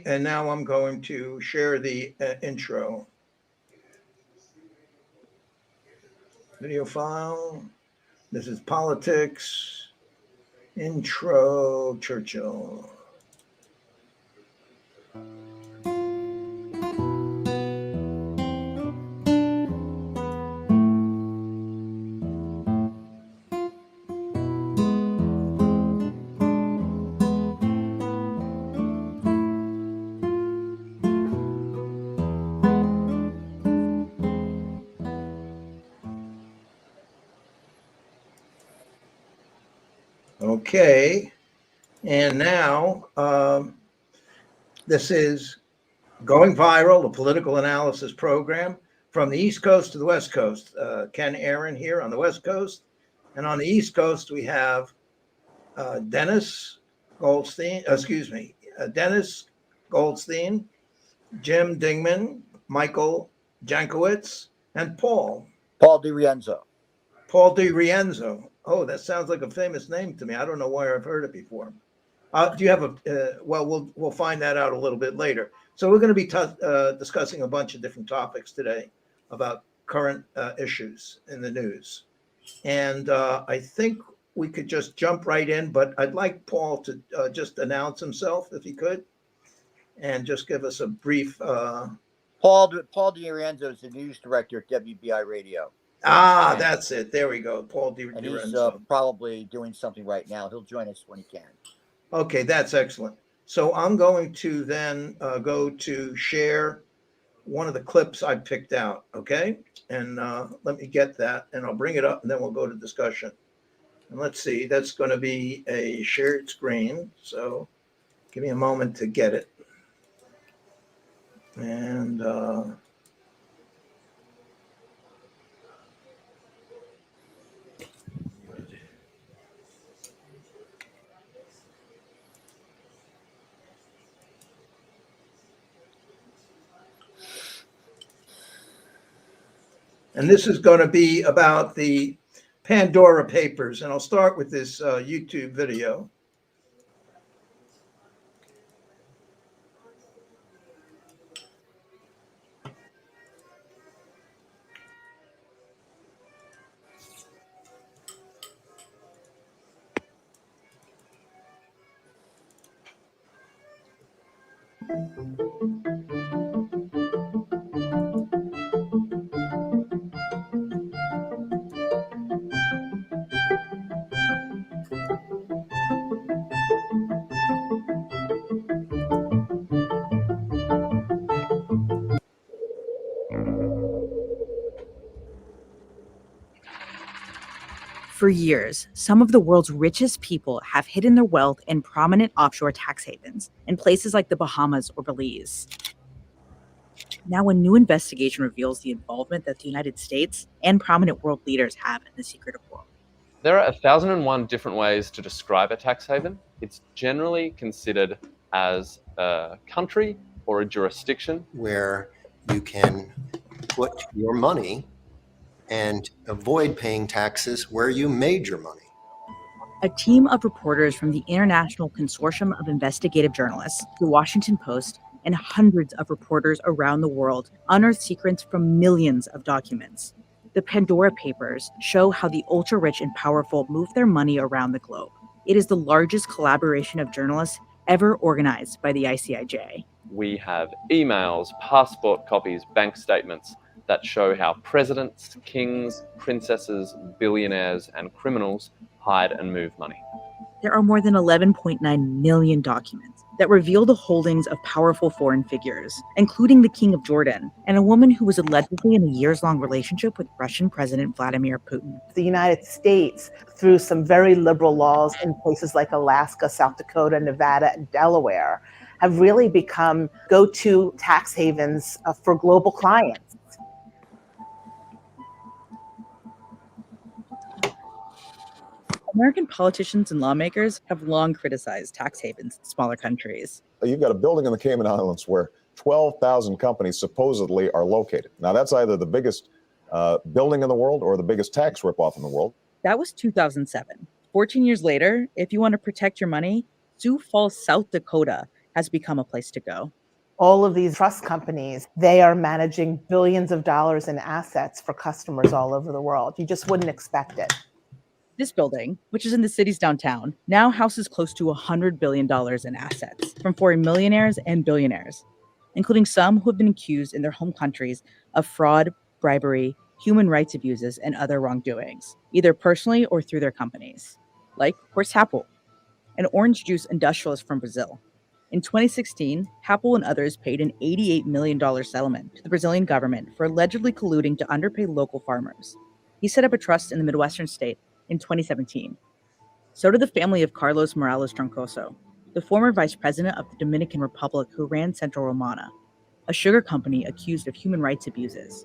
And now I'm going to share the intro. Video file. This is politics. Intro Churchill. Okay, and now this is Going Viral, a political analysis program from the East Coast to the West Coast. Ken Aaron here on the West Coast. And on the East Coast, we have Dennis Goldstein, Dennis Goldstein, Jim DIngeman, Michael Jankowitz, and Paul DeRienzo. Paul DeRienzo. Oh, that sounds like a famous name to me. I don't know where I've heard it before. Do you have a? We'll find that out a little bit later. So we're going to be discussing a bunch of different topics today about current issues in the news, and I think we could just jump right in. But I'd like Paul to just announce himself, if he could, and just give us a brief. Paul DeRienzo is the news director at WBI Radio. That's it. There we go. Paul DeRienzo. And he's probably doing something right now. He'll join us when he can. Okay, that's excellent. So I'm going to then go to share one of the clips I picked out, okay? And let me get that, and I'll bring it up, and then we'll go to discussion. And let's see, that's going to be a shared screen, so give me a moment to get it. And this is going to be about the Pandora Papers. And I'll start with this YouTube video. For years, some of the world's richest people have hidden their wealth in prominent offshore tax havens in places like the Bahamas or Belize. Now, a new investigation reveals the involvement that the United States and prominent world leaders have in the secretive world. There are 1,001 different ways to describe a tax haven. It's generally considered as a country or a jurisdiction where you can put your money and avoid paying taxes where you made your money. A team of reporters from the International Consortium of Investigative Journalists, the Washington Post, and hundreds of reporters around the world unearthed secrets from millions of documents. The Pandora Papers show how the ultra-rich and powerful move their money around the globe. It is the largest collaboration of journalists ever organized by the ICIJ. We have emails, passport copies, bank statements that show how presidents, kings, princesses, billionaires, and criminals hide and move money. There are more than 11.9 million documents that reveal the holdings of powerful foreign figures, including the King of Jordan and a woman who was allegedly in a years-long relationship with Russian President Vladimir Putin. The United States, through some very liberal laws in places like Alaska, South Dakota, Nevada, and Delaware, have really become go-to tax havens for global clients. American politicians and lawmakers have long criticized tax havens in smaller countries. You've got a building in the Cayman Islands where 12,000 companies supposedly are located. Now, that's either the biggest building in the world or the biggest tax ripoff in the world. That was 2007. 14 years later, if you want to protect your money, Sioux Falls, South Dakota has become a place to go. All of these trust companies, they are managing billions of dollars in assets for customers all over the world. You just wouldn't expect it. This building, which is in the city's downtown, now houses close to $100 billion in assets from foreign millionaires and billionaires, including some who have been accused in their home countries of fraud, bribery, human rights abuses, and other wrongdoings, either personally or through their companies. Like Horst Happel, an orange juice industrialist from Brazil. In 2016, Happel and others paid an $88 million settlement to the Brazilian government for allegedly colluding to underpay local farmers. He set up a trust in the Midwestern state in 2017. So did the family of Carlos Morales Troncoso, the former vice president of the Dominican Republic who ran Central Romana, a sugar company accused of human rights abuses.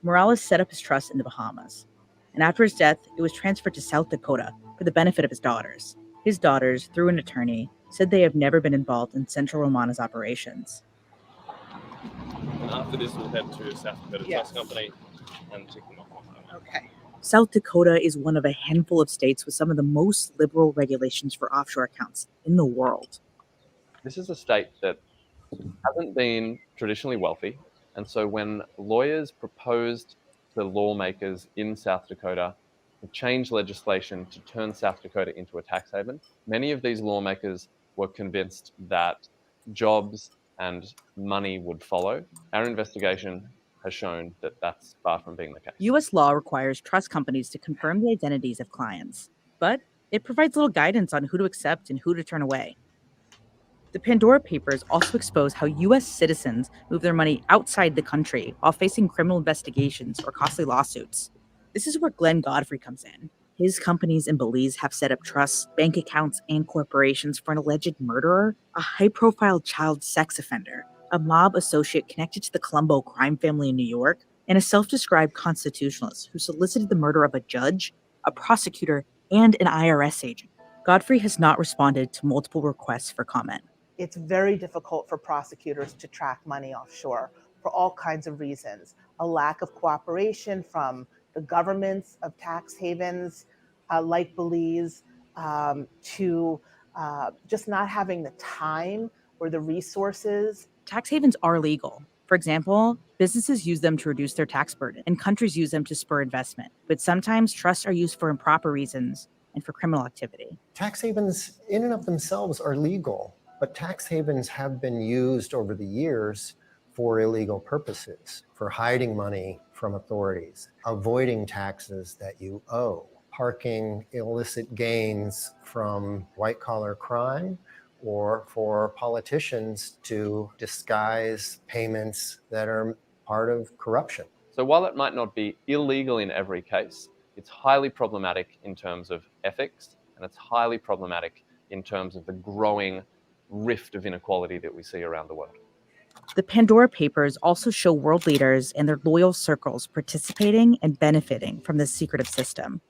Morales set up his trust in the Bahamas, and after his death, it was transferred to South Dakota for the benefit of his daughters. His daughters, through an attorney, said they have never been involved in Central Romana's operations. And after this, we'll head to South Dakota Yes. Trust Company and check them off. Okay. South Dakota is one of a handful of states with some of the most liberal regulations for offshore accounts in the world. This is a state that hasn't been traditionally wealthy. And so when lawyers proposed to lawmakers in South Dakota to change legislation to turn South Dakota into a tax haven, many of these lawmakers were convinced that jobs and money would follow. Our investigation has shown that that's far from being the case. U.S. law requires trust companies to confirm the identities of clients, but it provides little guidance on who to accept and who to turn away. The Pandora Papers also expose how U.S. citizens move their money outside the country while facing criminal investigations or costly lawsuits. This is where Glenn Godfrey comes in. His companies in Belize have set up trusts, bank accounts, and corporations for an alleged murderer, a high-profile child sex offender, a mob associate connected to the Colombo crime family in New York, and a self-described constitutionalist who solicited the murder of a judge, a prosecutor, and an IRS agent. Godfrey has not responded to multiple requests for comment. It's very difficult for prosecutors to track money offshore for all kinds of reasons. A lack of cooperation from the governments of tax havens like Belize, to just not having the time or the resources. Tax havens are legal. For example, businesses use them to reduce their tax burden, and countries use them to spur investment. But sometimes trusts are used for improper reasons and for criminal activity. Tax havens in and of themselves are legal, but tax havens have been used over the years for illegal purposes, for hiding money from authorities, avoiding taxes that you owe, parking illicit gains from white-collar crime, or for politicians to disguise payments that are part of corruption. So while it might not be illegal in every case, it's highly problematic in terms of ethics, and it's highly problematic in terms of the growing rift of inequality that we see around the world. The Pandora Papers also show world leaders and their loyal circles participating and benefiting from this secretive system.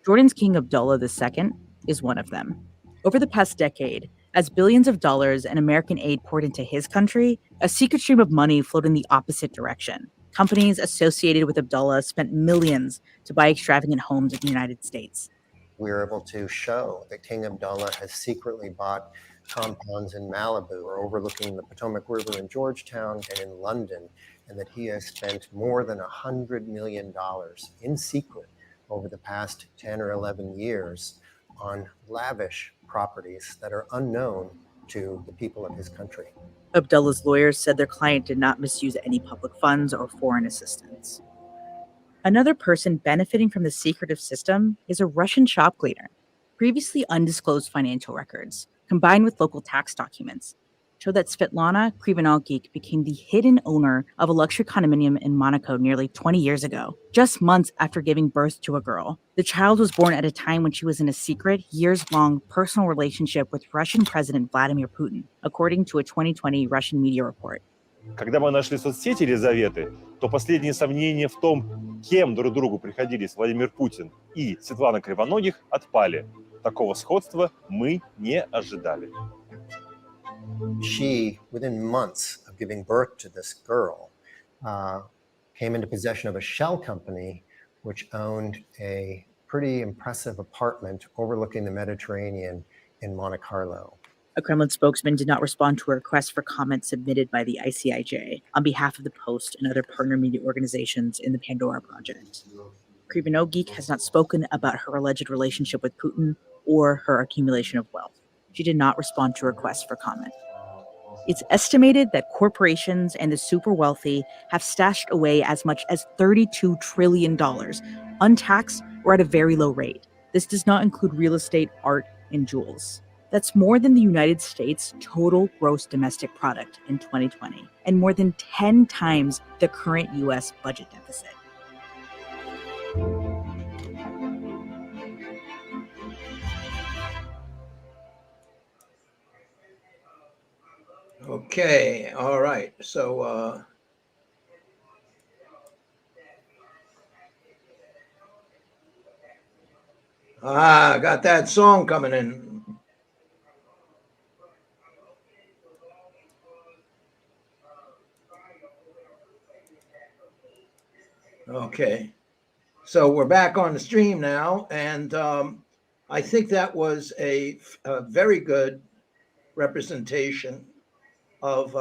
Jordan's King Abdullah II is one of them. Over the past decade, as billions of dollars in American aid poured into his country, a secret stream of money flowed in the opposite direction. Companies associated with Abdullah spent millions to buy extravagant homes in the United States. We were able to show that King Abdullah has secretly bought compounds in Malibu or overlooking the Potomac River in Georgetown and in London, and that he has spent more than $100 million in secret over the past 10 or 11 years on lavish properties that are unknown to the people of his country. Abdullah's lawyers said their client did not misuse any public funds or foreign assistance. Another person benefiting from the secretive system is a Russian shop cleaner. Previously undisclosed financial records, combined with local tax documents, show that Svetlana Krivenalgeek became the hidden owner of a luxury condominium in Monaco nearly 20 years ago, just months after giving birth to a girl. The child was born at a time when she was in a secret, years-long personal relationship with Russian President Vladimir Putin, according to a 2020 Russian media report. Когда мы нашли соцсети Елизаветы, то последние сомнения в том, кем друг другу приходились Владимир Путин и Светлана Кривоногих, отпали. Такого сходства мы не ожидали. She, within months of giving birth to this girl, came into possession of a shell company which owned a pretty impressive apartment overlooking the Mediterranean in Monte Carlo. A Kremlin spokesman did not respond to a request for comment submitted by the ICIJ on behalf of the Post and other partner media organizations in the Pandora Project. Krivonogeek has not spoken about her alleged relationship with Putin or her accumulation of wealth. She did not respond to requests for comment. It's estimated that corporations and the super wealthy have stashed away as much as $32 trillion, untaxed or at a very low rate. This does not include real estate, art, and jewels. That's more than the United States' total gross domestic product in 2020, and more than 10 times the current US budget deficit. Okay, all right. So got that song coming in. Okay, so we're back on the stream now, and I think that was a very good representation of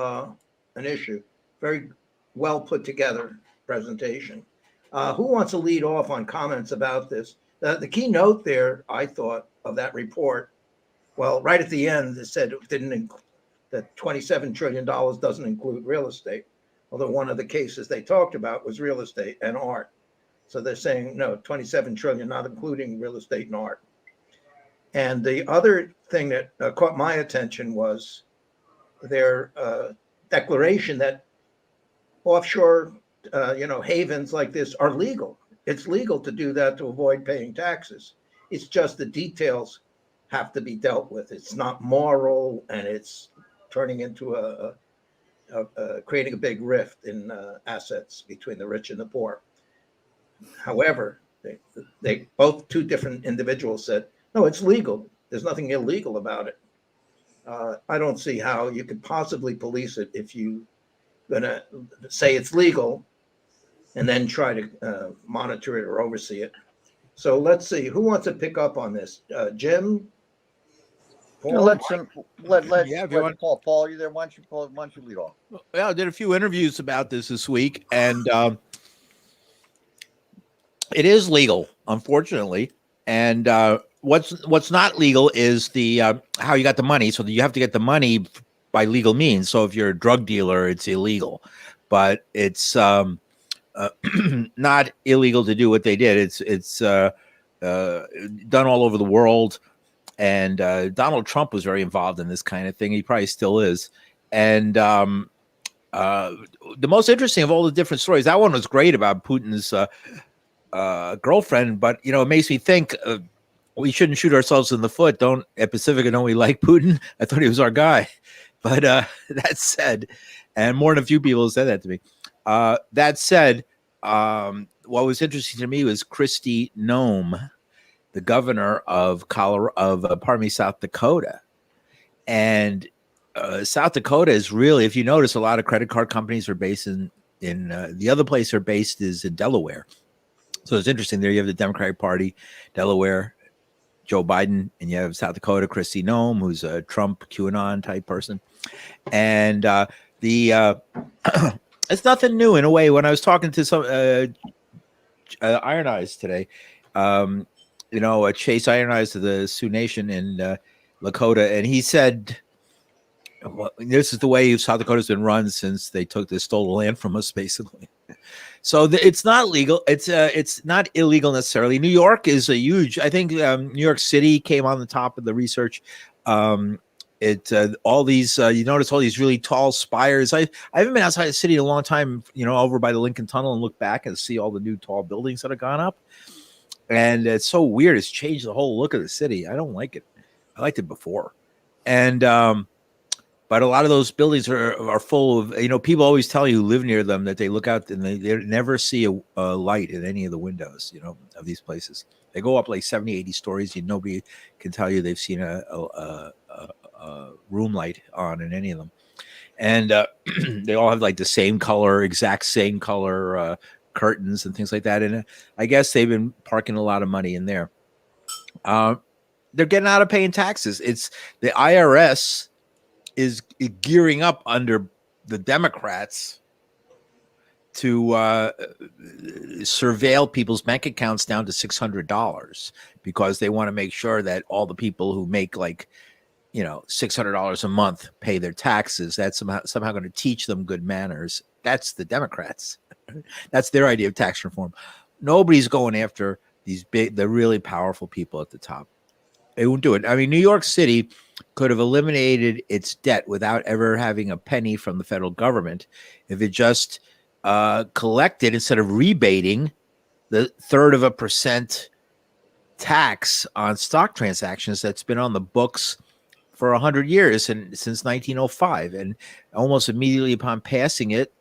an issue. Very well put together presentation. Who wants to lead off on comments about this? The keynote there, I thought, of that report, well, right at the end, it said it didn't that $27 trillion doesn't include real estate. Although one of the cases they talked about was real estate and art. So they're saying, no, 27 trillion, not including real estate and art. And the other thing that caught my attention was their declaration that offshore, havens like this are legal. It's legal to do that to avoid paying taxes. It's just the details have to be dealt with. It's not moral, and it's turning into creating a big rift in assets between the rich and the poor. However, they both two different individuals said, no, it's legal. There's nothing illegal about it. I don't see how you could possibly police it if you're going to say it's legal and then try to monitor it or oversee it. So let's see. Who wants to pick up on this? Jim? Paul? Let's Yeah, if you want. Paul. Paul, you there? Why don't you lead off? Yeah, I did a few interviews about this week, and it is legal, unfortunately. And what's not legal is the how you got the money. So you have to get the money by legal means. So if you're a drug dealer, it's illegal, but it's not illegal to do what they did. It's done all over the world. And Donald Trump was very involved in this kind of thing. He probably still is. And the most interesting of all the different stories, that one was great about Putin's girlfriend. But, it makes me think we shouldn't shoot ourselves in the foot. At Pacifica, don't we like Putin? I thought he was our guy. But that said, and more than a few people have said that to me. That said, what was interesting to me was Kristi Noem, the governor of South Dakota. And South Dakota is really, if you notice, a lot of credit card companies are based in the other place they're based is in Delaware. So it's interesting. There you have the Democratic Party, Delaware, Joe Biden, and you have South Dakota, Kristi Noem, who's a Trump QAnon type person. And it's nothing new in a way. When I was talking to some Iron Eyes today, Chase Iron Eyes of the Sioux Nation in Lakota, and he said, well, this is the way South Dakota's been run since they stole the land from us, basically. So it's not legal. It's not illegal necessarily. New York is a huge. I think New York City came on the top of the research. All these you notice all these really tall spires. I haven't been outside the city in a long time. Over by the Lincoln Tunnel and look back and see all the new tall buildings that have gone up. And it's so weird. It's changed the whole look of the city. I don't like it. I liked it before. And but a lot of those buildings are full of, people always tell you who live near them that they look out and they never see a light in any of the windows, of these places. They go up like 70, 80 stories. And nobody can tell you they've seen a room light on in any of them. And they all have like the same color, exact same color curtains and things like that. And I guess they've been parking a lot of money in there. they're getting out of paying taxes. It's the IRS is gearing up under the Democrats to surveil people's bank accounts down to $600 because they want to make sure that all the people who make like, $600 a month pay their taxes. That's somehow going to teach them good manners. That's the Democrats. That's their idea of tax reform. Nobody's going after the really powerful people at the top. They won't do it. I mean, New York City could have eliminated its debt without ever having a penny from the federal government if it just collected, instead of rebating, the 1/3% tax on stock transactions that's been on the books for 100 years and since 1905. And almost immediately upon passing it,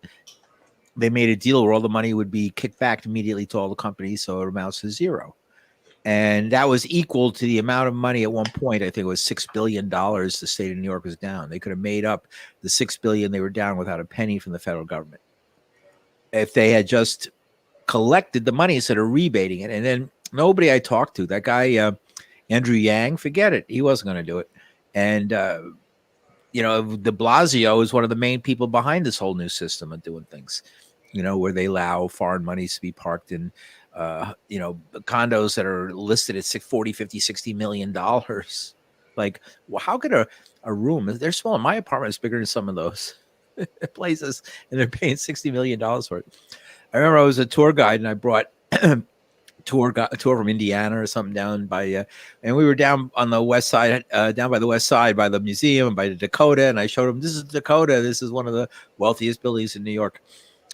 they made a deal where all the money would be kicked back immediately to all the companies, so it amounts to zero. And that was equal to the amount of money at one point. I think it was $6 billion the state of New York was down. They could have made up the $6 billion they were down without a penny from the federal government if they had just collected the money instead of rebating it. And then nobody I talked to, that guy Andrew Yang, forget it. He wasn't going to do it. And de Blasio is one of the main people behind this whole new system of doing things, where they allow foreign monies to be parked in, condos that are listed at $40, $50, $60 million. Like, well, how could a room, they're small. My apartment is bigger than some of those places, and they're paying $60 million for it. I remember I was a tour guide and I brought a tour from Indiana or something down by, and we were down on the west side, down by the west side by the museum and by the Dakota. And I showed them, this is Dakota. This is one of the wealthiest buildings in New York.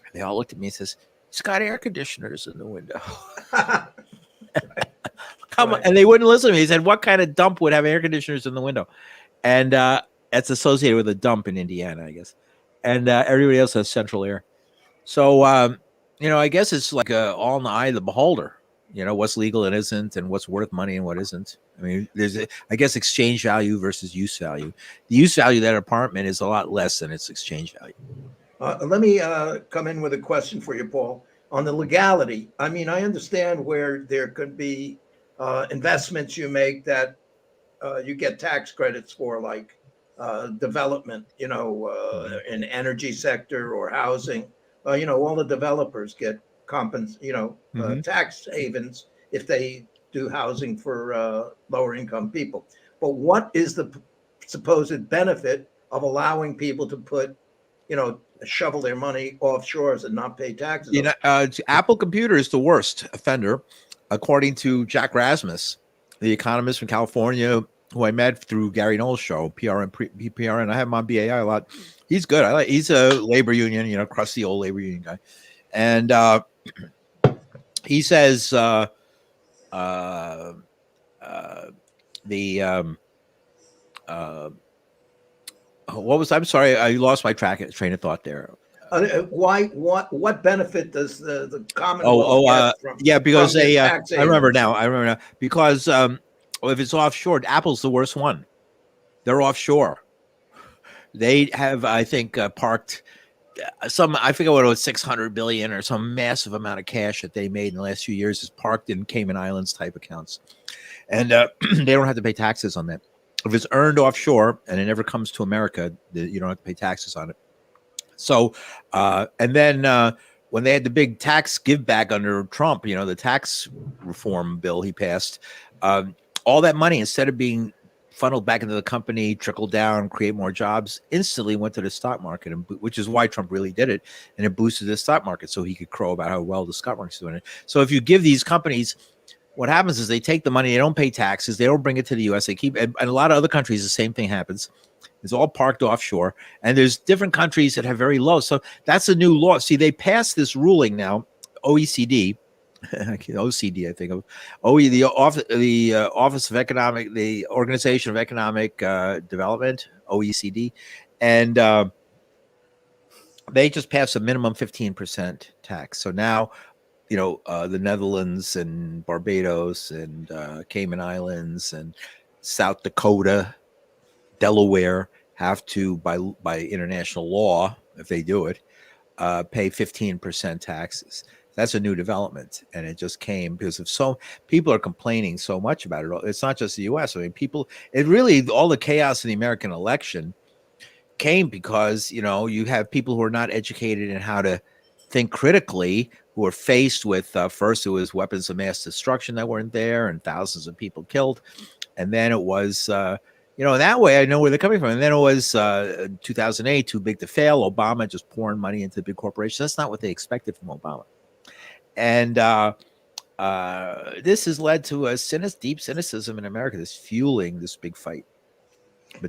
And they all looked at me and says, it's got air conditioners in the window. Come on. And they wouldn't listen to me. He said, what kind of dump would have air conditioners in the window? And that's associated with a dump in Indiana, I guess. And everybody else has central air. So, I guess it's like all in the eye of the beholder. What's legal and isn't, and what's worth money and what isn't. I mean, there's, I guess, exchange value versus use value. The use value of that apartment is a lot less than its exchange value. Let me come in with a question for you, Paul, on the legality. I mean, I understand where there could be investments you make that you get tax credits for, like development, in energy sector or housing. All the developers get tax havens if they do housing for lower income people. But what is the supposed benefit of allowing people to put, shovel their money offshores and not pay taxes? Apple Computer is the worst offender, according to Jack Rasmus, the economist from California, who I met through Gary Knowles' show, PRN. I have him on BAI a lot. He's good. He's a labor union, crusty old labor union guy. And he says what was, I'm sorry, I lost my train of thought there. What benefit does the Commonwealth get from? Yeah, because from I remember now. Because if it's offshore, Apple's the worst one. They're offshore. They have, I think, parked some, I forget what it was, 600 billion or some massive amount of cash that they made in the last few years is parked in Cayman Islands type accounts. And they don't have to pay taxes on that. If it's earned offshore and it never comes to America, you don't have to pay taxes on it. So, and then when they had the big tax give back under Trump, the tax reform bill he passed, all that money, instead of being funneled back into the company, trickle down, create more jobs, instantly went to the stock market, which is why Trump really did it. And it boosted the stock market so he could crow about how well the stock market's doing it. So if you give these companies, what happens is they take the money, they don't pay taxes, they don't bring it to the U.S. They keep, and a lot of other countries, the same thing happens. It's all parked offshore. And there's different countries that have very low. So that's a new law. See, they passed this ruling now, OECD, OCD, I think of the Office of Economic, the Organization of Economic Development, OECD, and they just passed a minimum 15% tax. So now, the Netherlands and Barbados and Cayman Islands and South Dakota, Delaware have to, by international law, if they do it, pay 15% taxes. That's a new development, and it just came because of so people are complaining so much about it. It's not just the U.S. I mean, it really all the chaos in the American election came because you have people who are not educated in how to think critically, who are faced with first it was weapons of mass destruction that weren't there and thousands of people killed, and then it was that way I know where they're coming from. And then it was 2008, too big to fail. Obama just pouring money into the big corporations. That's not what they expected from Obama. And this has led to a deep cynicism in America that's fueling this big fight.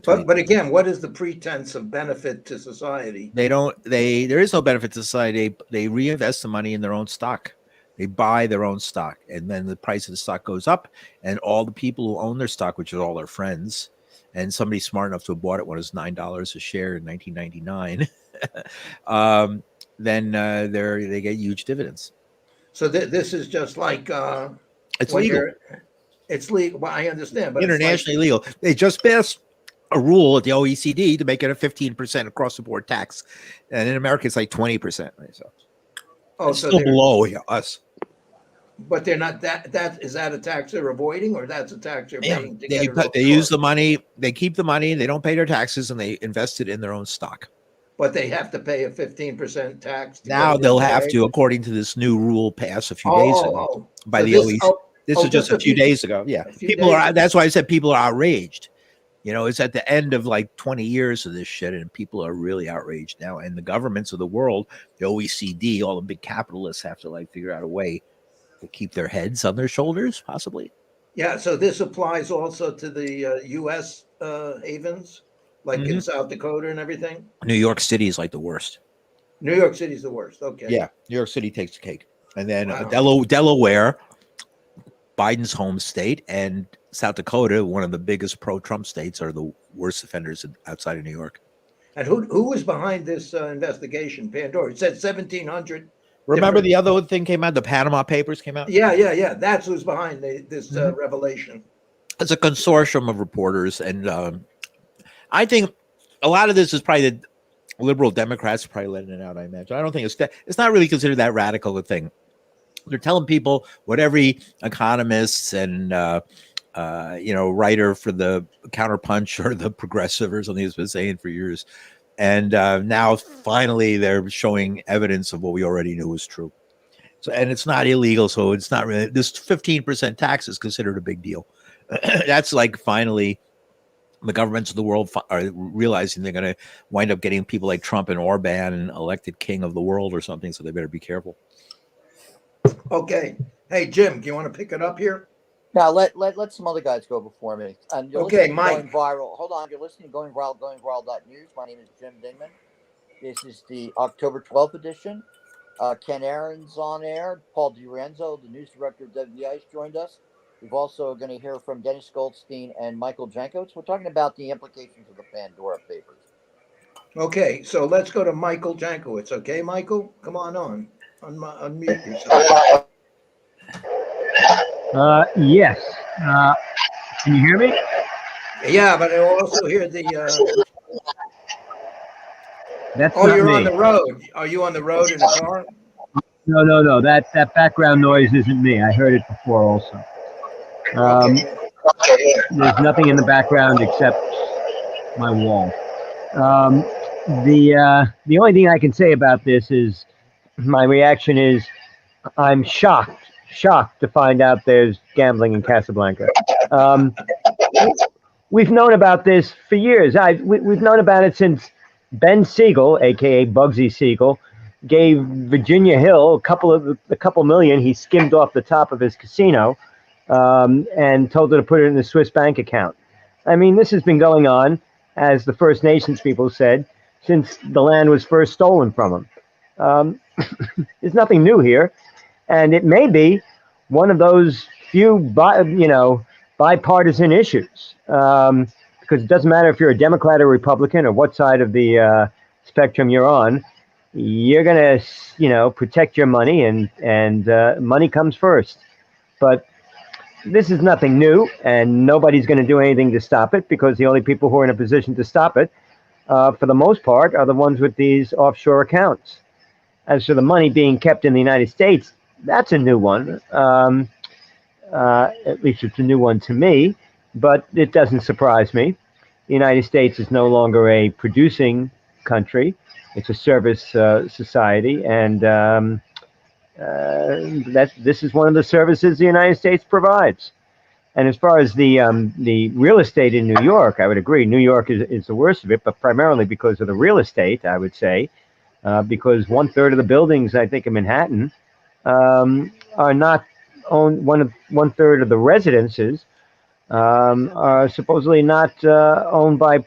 But again, what is the pretense of benefit to society? There is no benefit to society. They reinvest the money in their own stock. They buy their own stock, and then the price of the stock goes up, and all the people who own their stock, which are all their friends, and somebody smart enough to have bought it when it was $9 a share in 1999, then they get huge dividends. So this is just like it's legal. It's legal. Well, I understand, but internationally legal. They just passed a rule at the OECD to make it a 15% across the board tax, and in America it's like 20%. So, so still below us. But they're not is that a tax they're avoiding, or that's a tax they're paying? They use the money. They keep the money. They don't pay their taxes, and they invest it in their own stock. But they have to pay a 15% tax. Now they'll have to, according to this new rule passed a few days ago by the OECD. This is just a few days ago. Yeah, that's why I said people are outraged. It's at the end of like 20 years of this shit, and people are really outraged now. And the governments of the world, the OECD, all the big capitalists have to figure out a way to keep their heads on their shoulders, possibly. Yeah. So this applies also to the U.S. Havens. Like in South Dakota and everything? New York City is like the worst. New York City is the worst. Okay. Yeah. New York City takes the cake. And then Delaware, Biden's home state, and South Dakota, one of the biggest pro-Trump states, are the worst offenders outside of New York. And who was behind this investigation? Pandora. It said 1,700. Remember the other thing came out? The Panama Papers came out? Yeah. That's who's behind this revelation. It's a consortium of reporters, and I think a lot of this is probably the liberal Democrats probably letting it out, I imagine. I don't think it's not really considered that radical a thing. They're telling people what every economist and writer for the Counterpunch or the Progressive or something has been saying for years. And now finally they're showing evidence of what we already knew was true. So, and it's not illegal, so it's not really, this 15% tax is considered a big deal. That's like finally the governments of the world are realizing they're going to wind up getting people like Trump and Orban elected king of the world or something, so they better be careful. Okay. Hey, Jim, do you want to pick it up here? Now, let some other guys go before me. And okay, Mike. Going viral. Hold on. You're listening to Going Viral.news. My name is Jim DIngeman. This is the October 12th edition. Ken Aaron's on air. Paul DeRienzo, the news director of WBI, has joined us. We've also going to hear from Dennis Goldstein and Michael Jankowitz. We're talking about the implications of the Pandora Papers. Okay, so let's go to Michael Jankowitz. Okay, Michael, come on. Unmute yourself. Yes. Can you hear me? Yeah, but I also hear the. That's you're me. On the road. Are you on the road in a car? No. That background noise isn't me. I heard it before also. There's nothing in the background except my wall. The only thing I can say about this is my reaction is I'm shocked to find out there's gambling in Casablanca. We've known about this for years. We've known about it since Ben Siegel, aka Bugsy Siegel, gave Virginia Hill a couple million he skimmed off the top of his casino, and told her to put it in the Swiss bank account. I mean, this has been going on, as the First Nations people said, since the land was first stolen from them. There's nothing new here, and it may be one of those few, bipartisan issues, because it doesn't matter if you're a Democrat or Republican or what side of the spectrum you're on. You're gonna, protect your money, and money comes first. But this is nothing new, and nobody's going to do anything to stop it, because the only people who are in a position to stop it, for the most part, are the ones with these offshore accounts. As for the money being kept in the United States, That's a new one. At least it's a new one to me, but it doesn't surprise me. The United States is no longer a producing country; it's a service society, and that this is one of the services the United States provides. And as far as the real estate in New York, I would agree. New York is the worst of it, but primarily because of the real estate, I would say, because 1/3 of the buildings, I think, in Manhattan are not owned. 1/3 of the residences are supposedly not owned by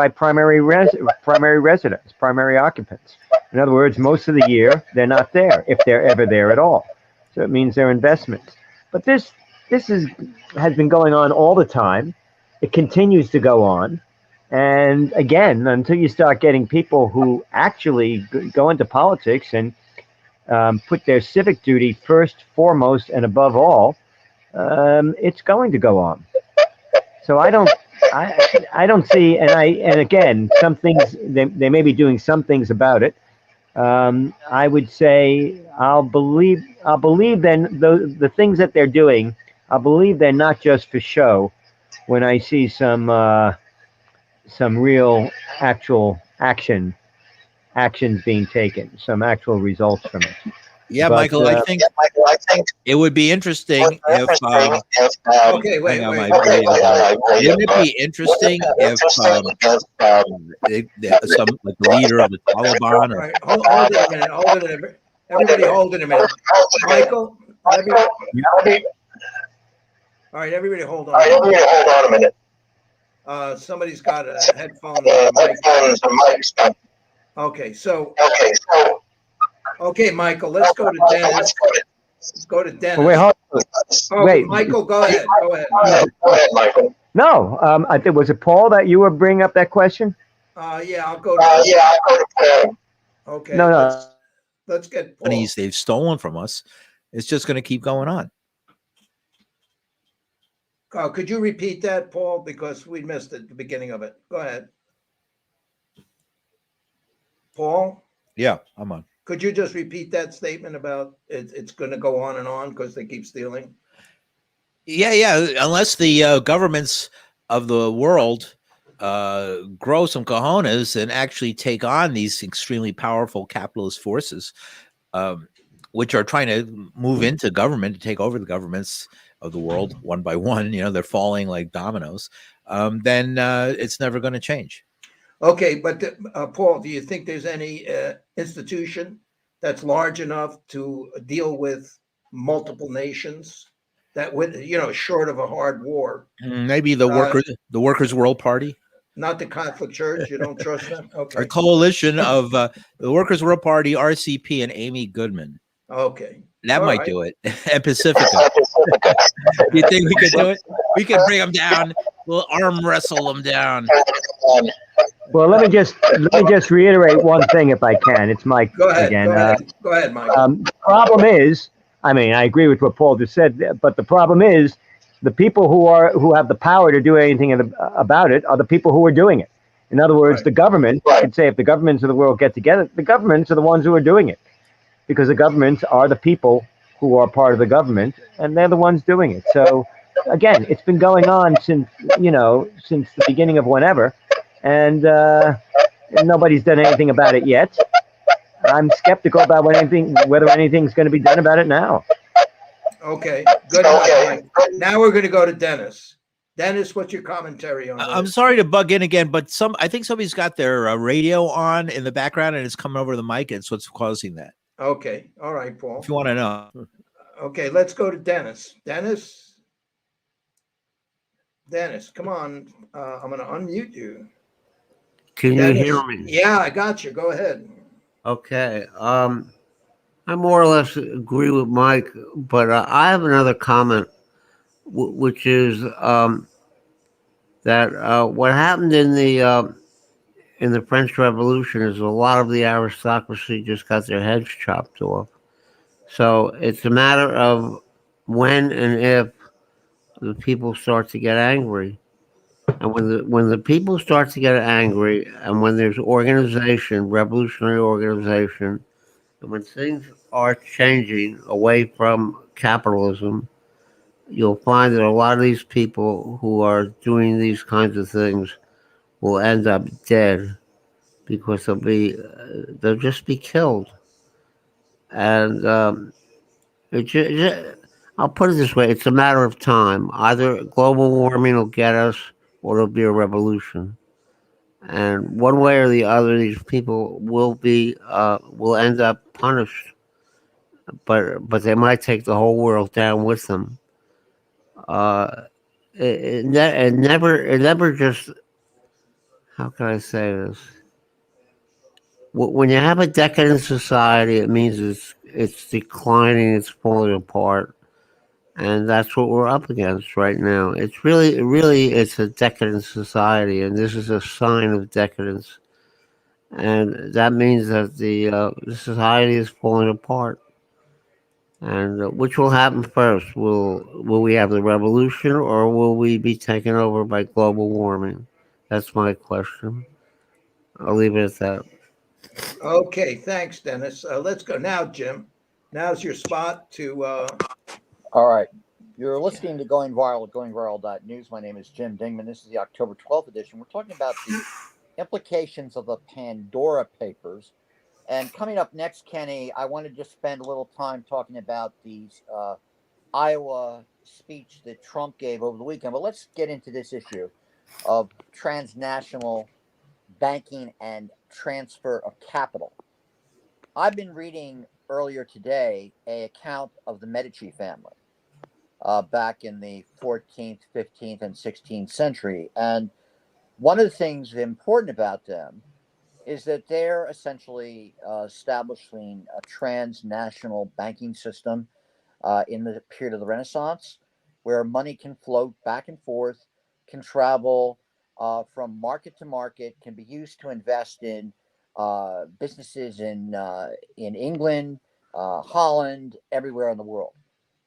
primary residents, primary occupants. In other words, most of the year they're not there, if they're ever there at all. So it means they're investments. But this has been going on all the time. It continues to go on. And again, until you start getting people who actually go into politics and put their civic duty first, foremost, and above all, it's going to go on. So I don't see, and again, some things they may be doing some things about it. I would say I'll believe then the things that they're doing. I believe they're not just for show. When I see some real actual actions being taken, some actual resules from it. Yeah, But, Michael, I think it would be interesting if. Okay, wait. Wouldn't it be interesting if some like the leader of the Taliban All or right, hold it a minute. Everybody, hold it a minute. Michael, all right, everybody, hold on. a minute. Somebody's got a headphone mic. Okay, Michael, let's go to Dennis. Let's go to Dennis. Wait, hold on. Oh, Wait. Michael, go ahead. Go ahead, Michael. No, I think was it Paul that you were bringing up that question? Yeah, I'll go to Paul. Okay. No. Let's get Paul. monies they've stolen from us. It's just going to keep going on. Could you repeat that, Paul? Because we missed it at the beginning of it. Go ahead. Paul? Yeah, I'm on. Could you just repeat that statement about it's going to go on because they keep stealing? Yeah. Unless the governments of the world grow some cojones and actually take on these extremely powerful capitalist forces, which are trying to move into government to take over the governments of the world one by one. They're falling like dominoes. Then it's never going to change. Okay, but Paul, do you think there's any institution that's large enough to deal with multiple nations that would, short of a hard war? Maybe the Workers' World Party, not the Catholic Church. You don't trust them? Okay. A coalition of the Workers' World Party, RCP, and Amy Goodman. Okay. That might do it. And Pacifica. You think we could do it? We could bring them down. We'll arm wrestle them down. Well, let me just reiterate one thing, if I can. It's Mike again. Go ahead, Mike. The problem is, I agree with what Paul just said, but the problem is, the people who have the power to do anything about it are the people who are doing it. In other words, the government. I could say if the governments of the world get together, the governments are the ones who are doing it, because the governments are the people who are part of the government, and they're the ones doing it. So, again, it's been going on since the beginning of whenever. And nobody's done anything about it yet. I'm skeptical about whether anything's going to be done about it now. Okay, good enough, Mike. Now we're going to go to Dennis. Dennis, what's your commentary on that? I'm sorry to bug in again, but I think somebody's got their radio on in the background and it's coming over the mic. It's what's causing that. Okay, all right, Paul. If you want to know. Okay, let's go to Dennis. Dennis, come on. I'm going to unmute you. Can you hear me? Yeah, I got you. Go ahead. Okay. I more or less agree with Mike, but I have another comment, which is that what happened in the French Revolution is a lot of the aristocracy just got their heads chopped off. So it's a matter of when and if the people start to get angry. And when the people start to get angry, and when there's organization, revolutionary organization, when things are changing away from capitalism, you'll find that a lot of these people who are doing these kinds of things will end up dead because they'll just be killed. And I'll put it this way: it's a matter of time. Either global warming will get us, or there'll be a revolution. And one way or the other, these people will end up punished. But they might take the whole world down with them. Uh, it never just. How can I say this? When you have a decadent society, it means it's declining, it's falling apart, and that's what we're up against right now. It's really it's a decadent society, and this is a sign of decadence, and that means that the society is falling apart. And which will happen first? Will we have the revolution, or will we be taken over by global warming? That's my question. I'll leave it at that. Okay, thanks, Dennis. Let's go now, Jim. Now's your spot to. All right. You're listening to Going Viral at goingviral.news. My name is Jim Dingman. This is the October 12th edition. We're talking about the implications of the Pandora Papers. And coming up next, Kenny, I want to just spend a little time talking about the Iowa speech that Trump gave over the weekend. But let's get into this issue of transnational banking and transfer of capital. I've been reading earlier today an account of the Medici family back in the 14th, 15th, and 16th century. And one of the things important about them is that they're essentially establishing a transnational banking system in the period of the Renaissance, where money can float back and forth, can travel from market to market, can be used to invest in businesses in England, Holland, everywhere in the world.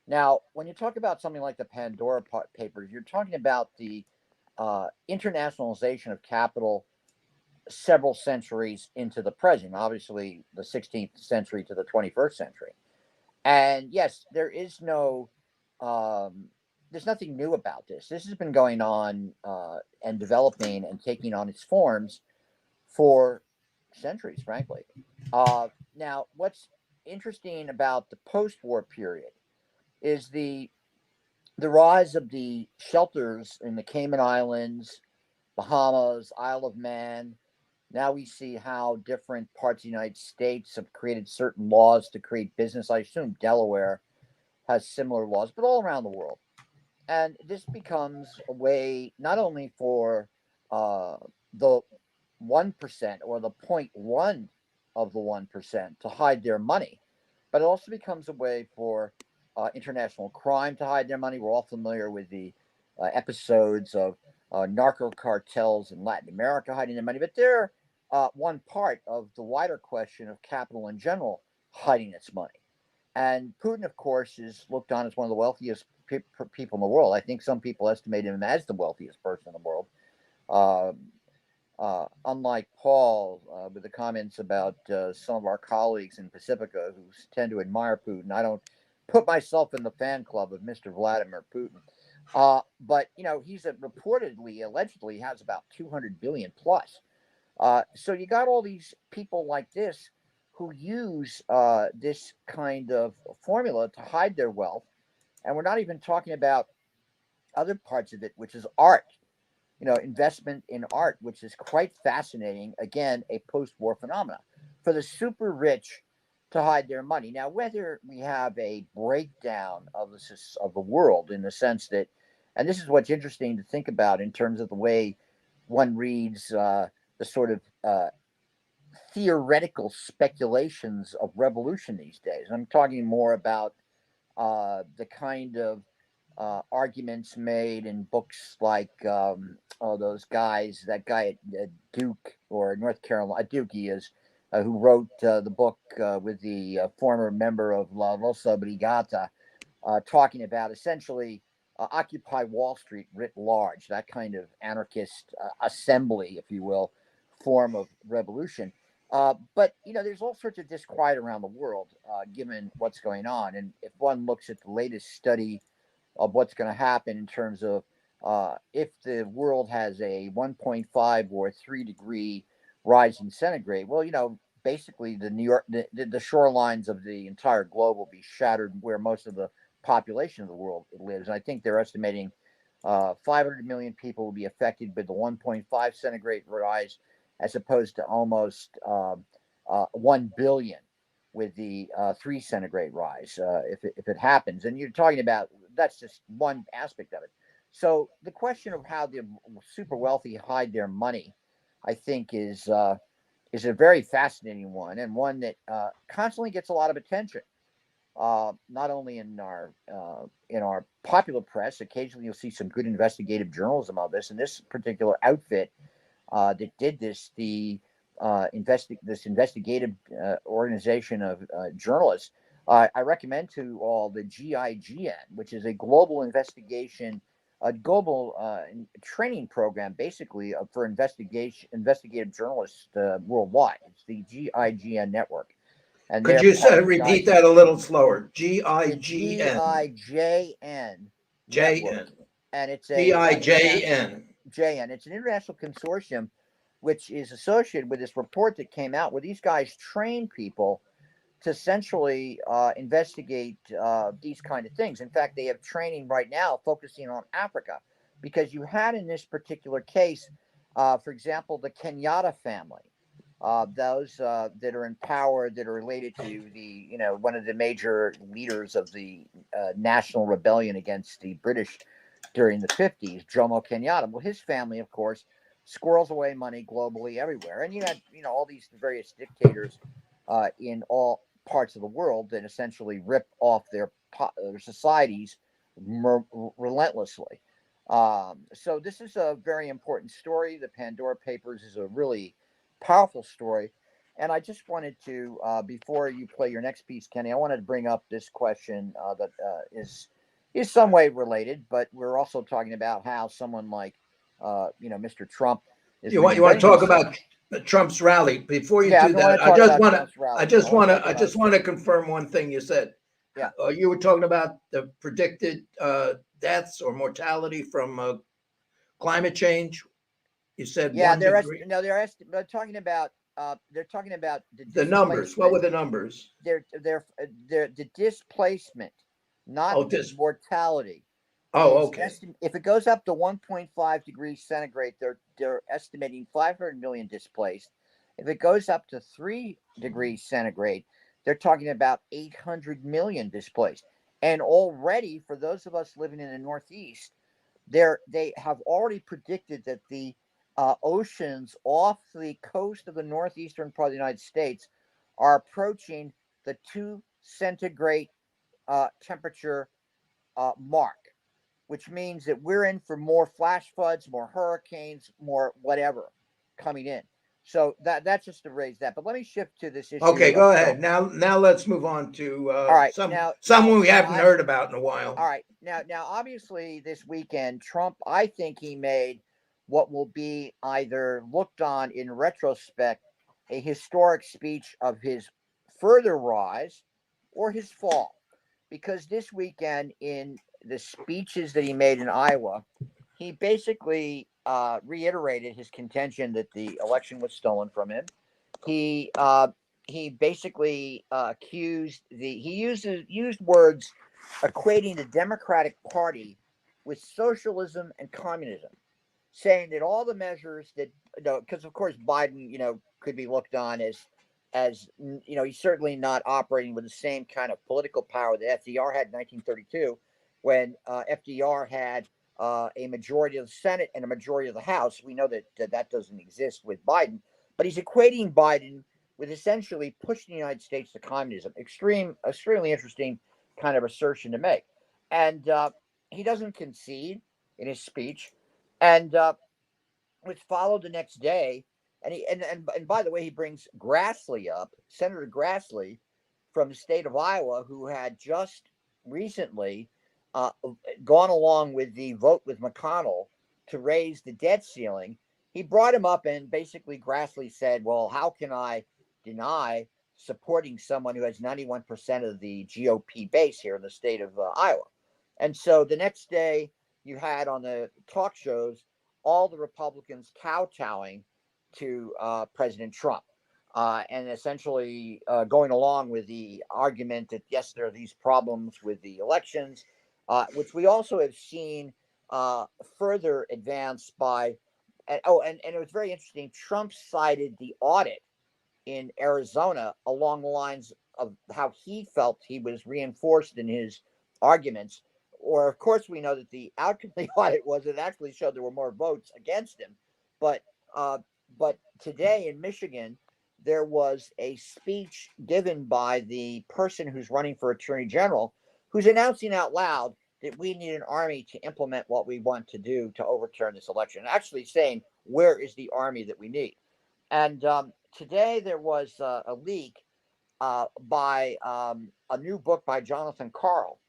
Now, when you talk about something like the Pandora Papers, you're talking about the internationalization of capital several centuries into the present, obviously the 16th century to the 21st century. And yes, there's nothing new about this. This has been going on and developing and taking on its forms for centuries, frankly. Now, what's interesting about the post-war period is the rise of the shelters in the Cayman Islands, Bahamas, Isle of Man. Now we see how different parts of the United States have created certain laws to create business. I assume Delaware has similar laws, but all around the world. And this becomes a way not only for the 1% or the 0.1 of the 1% to hide their money, but it also becomes a way for international crime to hide their money. We're all familiar with the episodes of narco cartels in Latin America hiding their money, but they're one part of the wider question of capital in general hiding its money. And Putin, of course, is looked on as one of the wealthiest people in the world. I think some people estimate him as the wealthiest person in the world. Unlike Paul, with the comments about some of our colleagues in Pacifica who tend to admire Putin, I don't put myself in the fan club of Mr. Vladimir Putin. But, he's reportedly, allegedly has about 200 billion plus. So you got all these people like this who use this kind of formula to hide their wealth. And we're not even talking about other parts of it, which is art, investment in art, which is quite fascinating. Again, a post-war phenomenon for the super rich to hide their money. Now, whether we have a breakdown of the world in the sense that, and this is what's interesting to think about in terms of the way one reads the sort of theoretical speculations of revolution these days. I'm talking more about the kind of arguments made in books like those guys, that guy at Duke or North Carolina, Duke he is, who wrote the book with the former member of La Rosa Brigata, talking about essentially Occupy Wall Street writ large, that kind of anarchist assembly, if you will, form of revolution. But there's all sorts of disquiet around the world, given what's going on. And if one looks at the latest study of what's going to happen in terms of if the world has a 1.5 or 3 degree rise in centigrade, well, basically the shorelines of the entire globe will be shattered where most of the population of the world lives. And I think they're estimating 500 million people will be affected by the 1.5 centigrade rise, as opposed to almost 1 billion with the 3 centigrade rise, if it happens. And you're talking about, that's just one aspect of it. So the question of how the super wealthy hide their money, I think, is a very fascinating one, and one that constantly gets a lot of attention. Not only in our popular press, occasionally you'll see some good investigative journalism of this. And this particular outfit that did this, this investigative organization of journalists, I recommend to all the DIGN, which is a global investigation, a global training program, basically for investigative journalists worldwide. It's the DIGN network. And could you repeat that a little slower? GIGN. DIJN. JN. And it's a DIJN. JN. It's an international consortium which is associated with this report that came out, where these guys train people to essentially investigate these kind of things. In fact, they have training right now focusing on Africa, because you had in this particular case, for example, the Kenyatta family. Those that are in power, that are related to the, one of the major leaders of the national rebellion against the British during the 50s, Jomo Kenyatta. Well, his family, of course, squirrels away money globally everywhere. And you had, all these various dictators in all parts of the world that essentially rip off their societies relentlessly. So this is a very important story. The Pandora Papers is a really powerful story. And I just wanted to, before you play your next piece, Kenny, I wanted to bring up this question that is some way related, but we're also talking about how someone like, Mr. Trump is. You want to talk about Trump's rally before you do that? I just want to confirm one thing you said. Yeah. You were talking about the predicted deaths or mortality from climate change. You said they're talking about the numbers. What were the numbers? They're the displacement, not mortality. Oh, okay. If it goes up to 1.5 degrees centigrade, they're estimating 500 million displaced. If it goes up to 3 degrees centigrade, they're talking about 800 million displaced. And already, for those of us living in the Northeast, they have already predicted that the oceans off the coast of the northeastern part of the United States are approaching the 2 centigrade temperature mark, which means that we're in for more flash floods, more hurricanes, more whatever coming in. So that's just to raise that. But let me shift to this issue. Okay, go ahead. Now let's move on to someone we haven't heard about in a while. All right. Now, obviously, this weekend, Trump, I think he made what will be either looked on in retrospect a historic speech of his further rise or his fall. Because this weekend, in the speeches that he made in Iowa, he basically reiterated his contention that the election was stolen from him. He basically used words equating the Democratic Party with socialism and communism, saying that all the measures that, because of course Biden, could be looked on as he's certainly not operating with the same kind of political power that FDR had in 1932, when FDR had a majority of the Senate and a majority of the House. We know that doesn't exist with Biden, but he's equating Biden with essentially pushing the United States to communism. Extremely interesting kind of assertion to make. And he doesn't concede in his speech. And which followed the next day. And by the way, he brings Grassley up, Senator Grassley from the state of Iowa, who had just recently gone along with the vote with McConnell to raise the debt ceiling. He brought him up, and basically Grassley said, well, how can I deny supporting someone who has 91% of the GOP base here in the state of Iowa. And so the next day, you had on the talk shows all the Republicans kowtowing to President Trump and essentially going along with the argument that, yes, there are these problems with the elections, which we also have seen further advanced by. And it was very interesting. Trump cited the audit in Arizona along the lines of how he felt he was reinforced in his arguments. Or, of course, we know that the outcome of the audit was it actually showed there were more votes against him. But today in Michigan, there was a speech given by the person who's running for attorney general, who's announcing out loud that we need an army to implement what we want to do to overturn this election. Actually saying, where is the army that we need? And today there was a leak by a new book by Jonathan Karl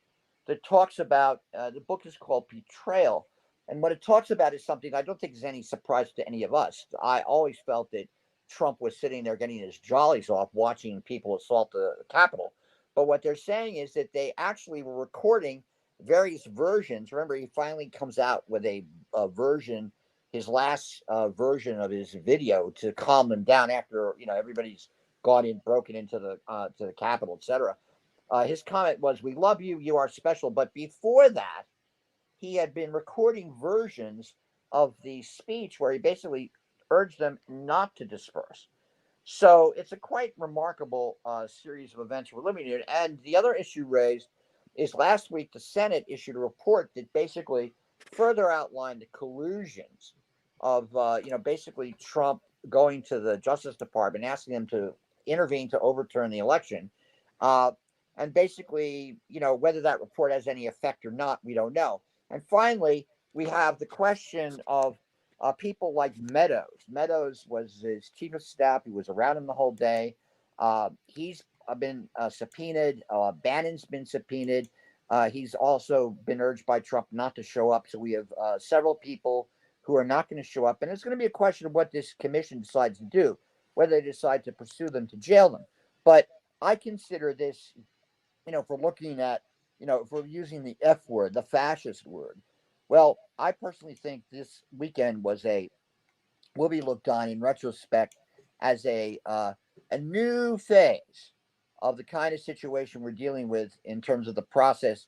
that talks about, the book is called Betrayal. And what it talks about is something I don't think is any surprise to any of us. I always felt that Trump was sitting there getting his jollies off watching people assault the Capitol. But what they're saying is that they actually were recording various versions. Remember, he finally comes out with a version, his last version of his video to calm them down after, everybody's broken into the to the Capitol, etc. His comment was, "We love you. You are special." But before that, he had been recording versions of the speech where he basically urged them not to disperse. So it's a quite remarkable series of events we're living in. And the other issue raised is last week the Senate issued a report that basically further outlined the collusions of, basically Trump going to the Justice Department, asking them to intervene to overturn the election. And basically, whether that report has any effect or not, we don't know. And finally, we have the question of people like Meadows. Meadows was his chief of staff. He was around him the whole day. He's been subpoenaed. Bannon's been subpoenaed. He's also been urged by Trump not to show up. So we have several people who are not going to show up. And it's going to be a question of what this commission decides to do, whether they decide to pursue them, to jail them. But I consider this, if we're looking at, if we're using the F word, the fascist word, well, I personally think this weekend will be looked on in retrospect as a new phase of the kind of situation we're dealing with in terms of the process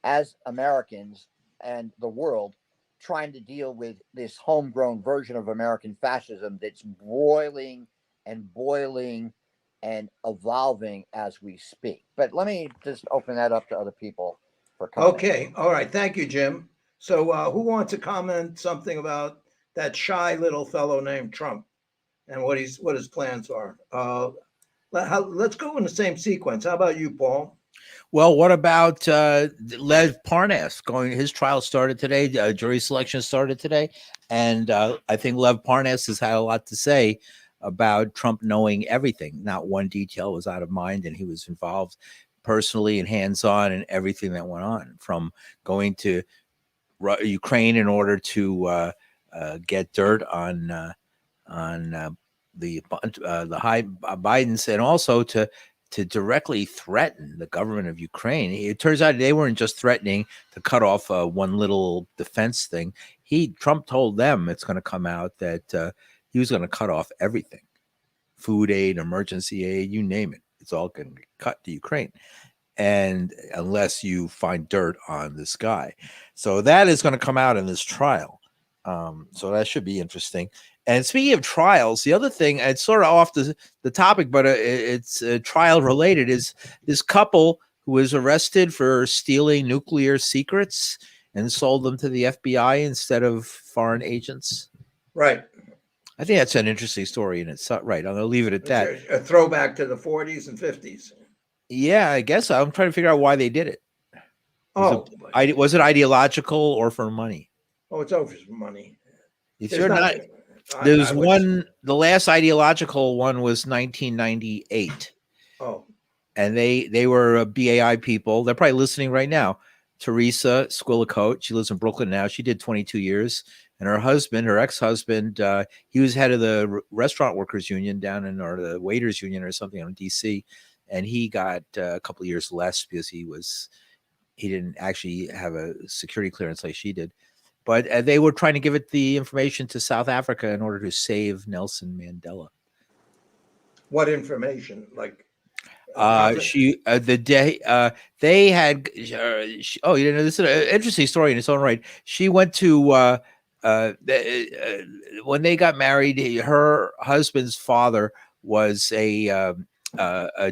as Americans and the world trying to deal with this homegrown version of American fascism that's broiling and boiling and evolving as we speak. But let me just open that up to other people for comment. Okay. All right. Thank you, Jim. So who wants to comment something about that shy little fellow named Trump and what his plans are? Let's go in the same sequence. How about you, Paul? Well, what about Lev Parnas? His trial started today. Jury selection started today. And I think Lev Parnas has had a lot to say about Trump knowing everything. Not one detail was out of mind, and he was involved personally and hands-on in everything that went on, from going to Ukraine in order to get dirt on the high Bidens, and also to directly threaten the government of Ukraine. It turns out they weren't just threatening to cut off one little defense thing. Trump told them it's going to come out that he was going to cut off everything, food aid, emergency aid, you name it. It's all going to be cut to Ukraine. And unless you find dirt on this guy. So that is going to come out in this trial. So that should be interesting. And speaking of trials, the other thing, it's sort of off the topic, but it's trial related, is this couple who was arrested for stealing nuclear secrets and sold them to the FBI instead of foreign agents. Right. I think that's an interesting story in itself. Right. I'm going to leave it at that. A throwback to the 40s and 50s. Yeah, I guess so. I'm trying to figure out why they did it. Was it ideological or for money? Oh, it's over for money. There's one. The last ideological one was 1998. Oh, and they were BAI people. They're probably listening right now. Teresa Squillicote, she lives in Brooklyn now. She did 22 years and her husband, her ex-husband, he was head of the restaurant workers union down in, or the waiters union or something in DC, and he got a couple of years less because he didn't actually have a security clearance like she did. But they were trying to give it the information to South Africa in order to save Nelson Mandela. What information? Like the day they had oh, you know, this is an interesting story in its own right. She went to when they got married, her husband's father was a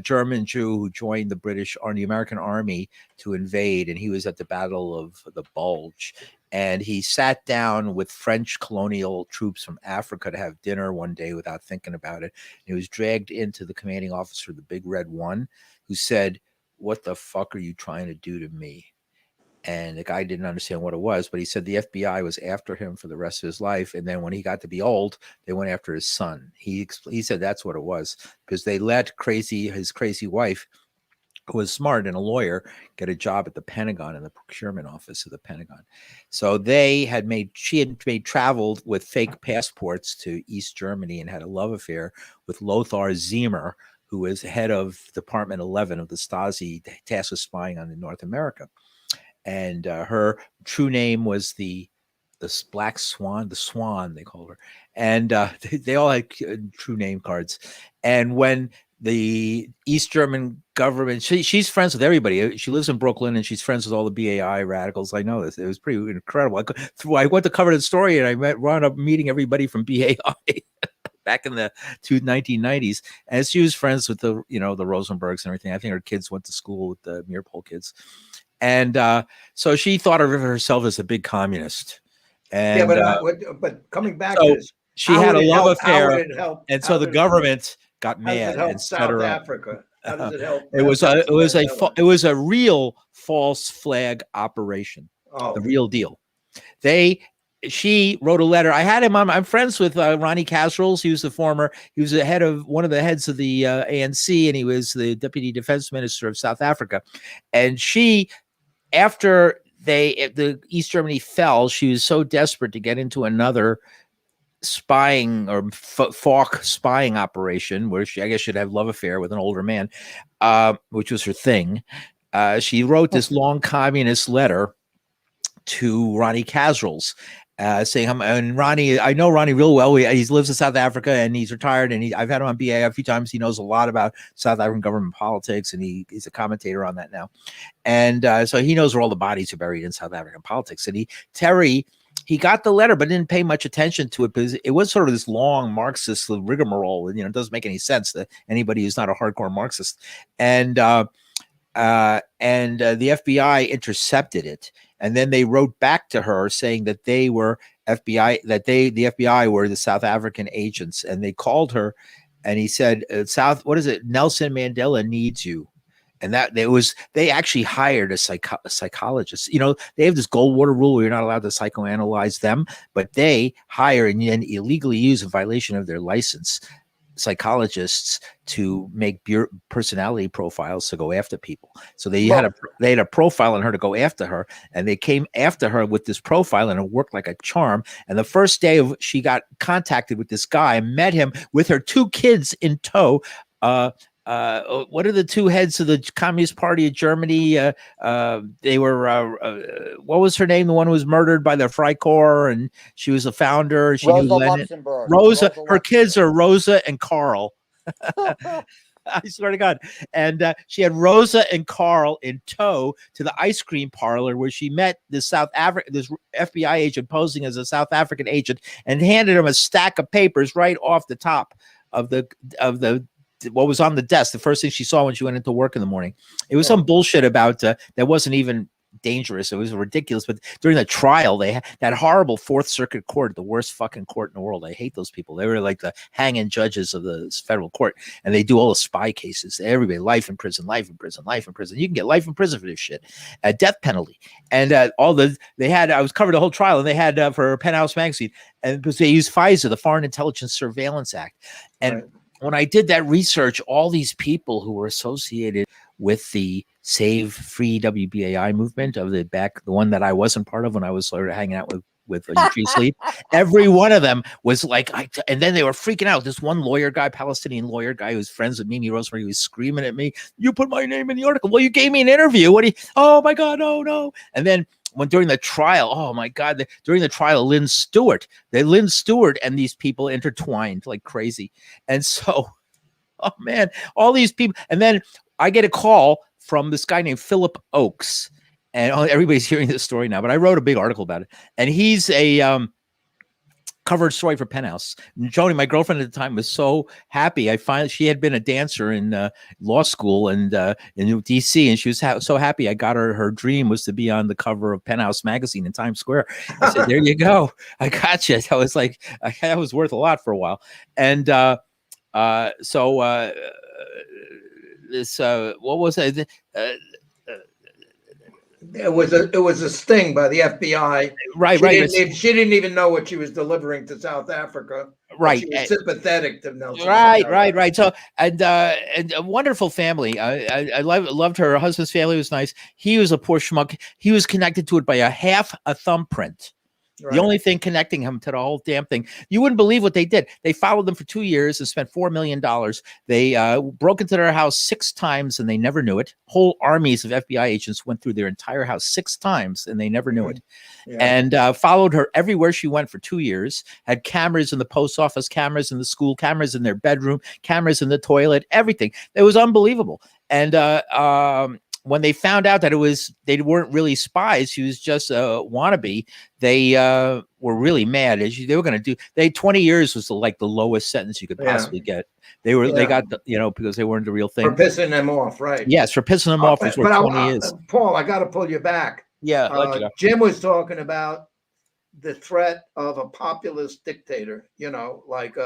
German Jew who joined the British or the American Army to invade, and he was at the Battle of the Bulge. And he sat down with French colonial troops from Africa to have dinner one day without thinking about it. He was dragged into the commanding officer, the Big Red One, who said, "What the fuck are you trying to do to me?" And the guy didn't understand what it was, but he said the FBI was after him for the rest of his life. And then when he got to be old, they went after his son. He said that's what it was, because they let his crazy wife, who was smart and a lawyer, get a job at the Pentagon in the procurement office of the Pentagon. So she had traveled with fake passports to East Germany and had a love affair with Lothar Ziemer, who was head of Department 11 of the Stasi, tasked with spying on North America. And her true name was the Black Swan, the Swan, they called her. And they all had true name cards. And when the East German government, she's friends with everybody. She lives in Brooklyn and she's friends with all the BAI radicals. I know this. It was pretty incredible. I went to cover the story and I wound up meeting everybody from BAI back in the 1990s. And she was friends with the Rosenbergs and everything. I think her kids went to school with the Meerpol kids. And so she thought of herself as a big communist. And, but coming back so to this, she had a love affair, and so the government got How does mad it help and set South her up. Africa? How does it help? It was a real false flag operation. Oh. The real deal. She wrote a letter. I had him on. I'm friends with Ronnie Kasrils. He was one of the heads of the ANC, and he was the deputy defense minister of South Africa. And she, after the East Germany fell, she was so desperate to get into another spying or Falk spying operation, where she, I guess, should have love affair with an older man, which was her thing. She wrote this long communist letter to Ronnie Kasrils, saying, and Ronnie, I know Ronnie real well. He lives in South Africa and he's retired, and I've had him on BA a few times. He knows a lot about South African government politics, and he's a commentator on that now. And so he knows where all the bodies are buried in South African politics. And he got the letter, but didn't pay much attention to it because it was sort of this long Marxist rigmarole. It doesn't make any sense to anybody who's not a hardcore Marxist. And the FBI intercepted it, and then they wrote back to her saying that they were the FBI were the South African agents, and they called her, and he said, Nelson Mandela needs you. And they actually hired a psychologist. They have this Goldwater rule where you're not allowed to psychoanalyze them, but they hire and then illegally use, in violation of their license, psychologists to make personality profiles to go after people. So they had a profile on her to go after her, and they came after her with this profile, and it worked like a charm. And the first day she got contacted with this guy, met him with her 2 kids in tow. What are the 2 heads of the Communist Party of Germany? They were, what was her name? The one who was murdered by the Freikorps, and she was the founder. She Rosa knew Lenin. Luxemburg. Rosa, her kids are Rosa and Carl. I swear to God. And she had Rosa and Carl in tow to the ice cream parlor where she met this FBI agent posing as a South African agent, and handed him a stack of papers right off the top of the what was on the desk. The first thing she saw when she went into work in the morning. It was some bullshit about that wasn't even dangerous. It was ridiculous. But during the trial, they had that horrible Fourth Circuit Court, the worst fucking court in the world. I hate those people. They were like the hanging judges of the federal court, and they do all the spy cases. Everybody, life in prison, life in prison, life in prison. You can get life in prison for this shit, death penalty. And I was covered the whole trial, and they had for Penthouse magazine, and because they used FISA, the Foreign Intelligence Surveillance Act, and when I did that research, all these people who were associated with the Save Free WBAI movement of the one that I wasn't part of when I was sort of hanging out with with Eugene Sleep. Every one of them was like, and then they were freaking out. This one lawyer guy, Palestinian lawyer guy, who's friends with Mimi Rosemary, was screaming at me, "You put my name in the article. Well, you gave me an interview. What do you? Oh my God, no!" And then during the trial, oh my God, during the trial, Lynn Stewart and these people intertwined like crazy, and so, oh man, all these people, and then I get a call from this guy named Philip Oakes. And everybody's hearing this story now, but I wrote a big article about it. And he's a covered story for Penthouse. And Joni, my girlfriend at the time, was so happy. She had been a dancer in law school and in DC, and she was so happy. I got her dream was to be on the cover of Penthouse magazine in Times Square. I said, "There you go. I got you." I was like, that was worth a lot for a while. And this what was it? It was a sting by the FBI. She didn't even know what she was delivering to South Africa. Right. She was sympathetic to Nelson. Right. So and a wonderful family. I loved her. Her husband's family was nice. He was a poor schmuck. He was connected to it by half a thumbprint. Right. The only thing connecting him to the whole damn thing. You wouldn't believe what they did. They followed them for 2 years and spent $4 million. They broke into their house 6 times and they never knew it. Whole armies of FBI agents went through their entire house 6 times and they never knew it. Yeah. And followed her everywhere she went for 2 years. Had cameras in the post office, cameras in the school, cameras in their bedroom, cameras in the toilet, everything. It was unbelievable. And when they found out that they weren't really spies, she was just a wannabe, they were really mad. They were going to do. 20 years was like the lowest sentence you could possibly get. They got because they weren't the real thing. For pissing them off, right? Yes, for pissing them off is what 20 is. Paul, I got to pull you back. Yeah, Jim was talking about the threat of a populist dictator, like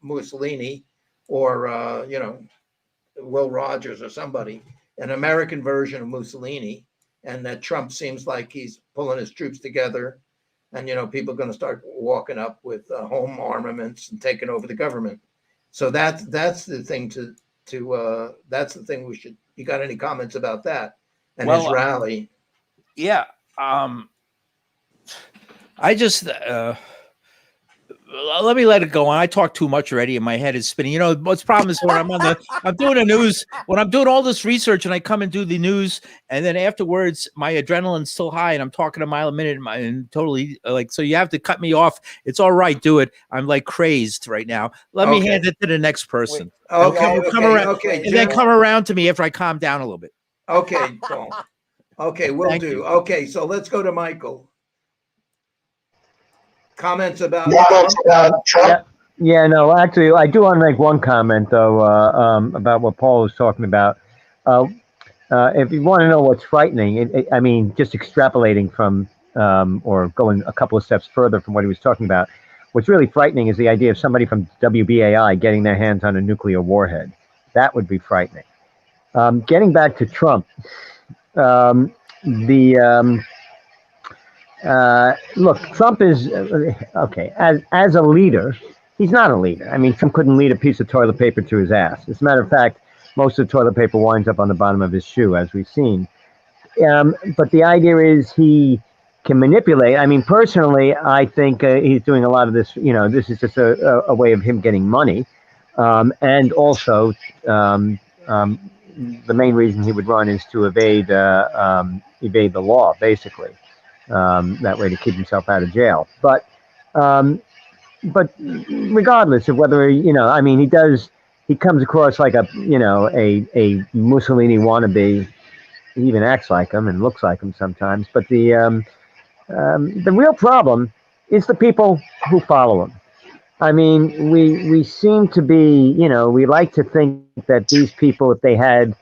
Mussolini or Will Rogers or somebody. An American version of Mussolini, and that Trump seems like he's pulling his troops together, and people are going to start walking up with home armaments and taking over the government. So that's the thing that's the thing we should. You got any comments about that and his rally? Yeah, I just. Let me let it go on. I talk too much already, and my head is spinning. What's the problem is when I'm doing the news, when I'm doing all this research, and I come and do the news, and then afterwards, my adrenaline's still high, and I'm talking a mile a minute, and totally so you have to cut me off. It's all right, do it. I'm like crazed right now. Let me hand it to the next person. Come around, and then come around to me after I calm down a little bit. Okay, Paul. Okay, will do. You. Okay, so let's go to Michael. Comments about Trump? Yeah, no, actually, I do want to make one comment, though, about what Paul was talking about. If you want to know what's frightening, just extrapolating from or going a couple of steps further from what he was talking about, what's really frightening is the idea of somebody from WBAI getting their hands on a nuclear warhead. That would be frightening. Getting back to Trump, look, Trump is okay as a leader. He's not a leader. Trump couldn't lead a piece of toilet paper to his ass. As a matter of fact, most of the toilet paper winds up on the bottom of his shoe, as we've seen. But the idea is he can manipulate. Personally, I think he's doing a lot of this. This is just a way of him getting money, and also the main reason he would run is to evade the law, basically. That way to keep himself out of jail. But regardless of whether, he comes across like a Mussolini wannabe. He even acts like him and looks like him sometimes. But the real problem is the people who follow him. We seem to be, we like to think that these people, if they had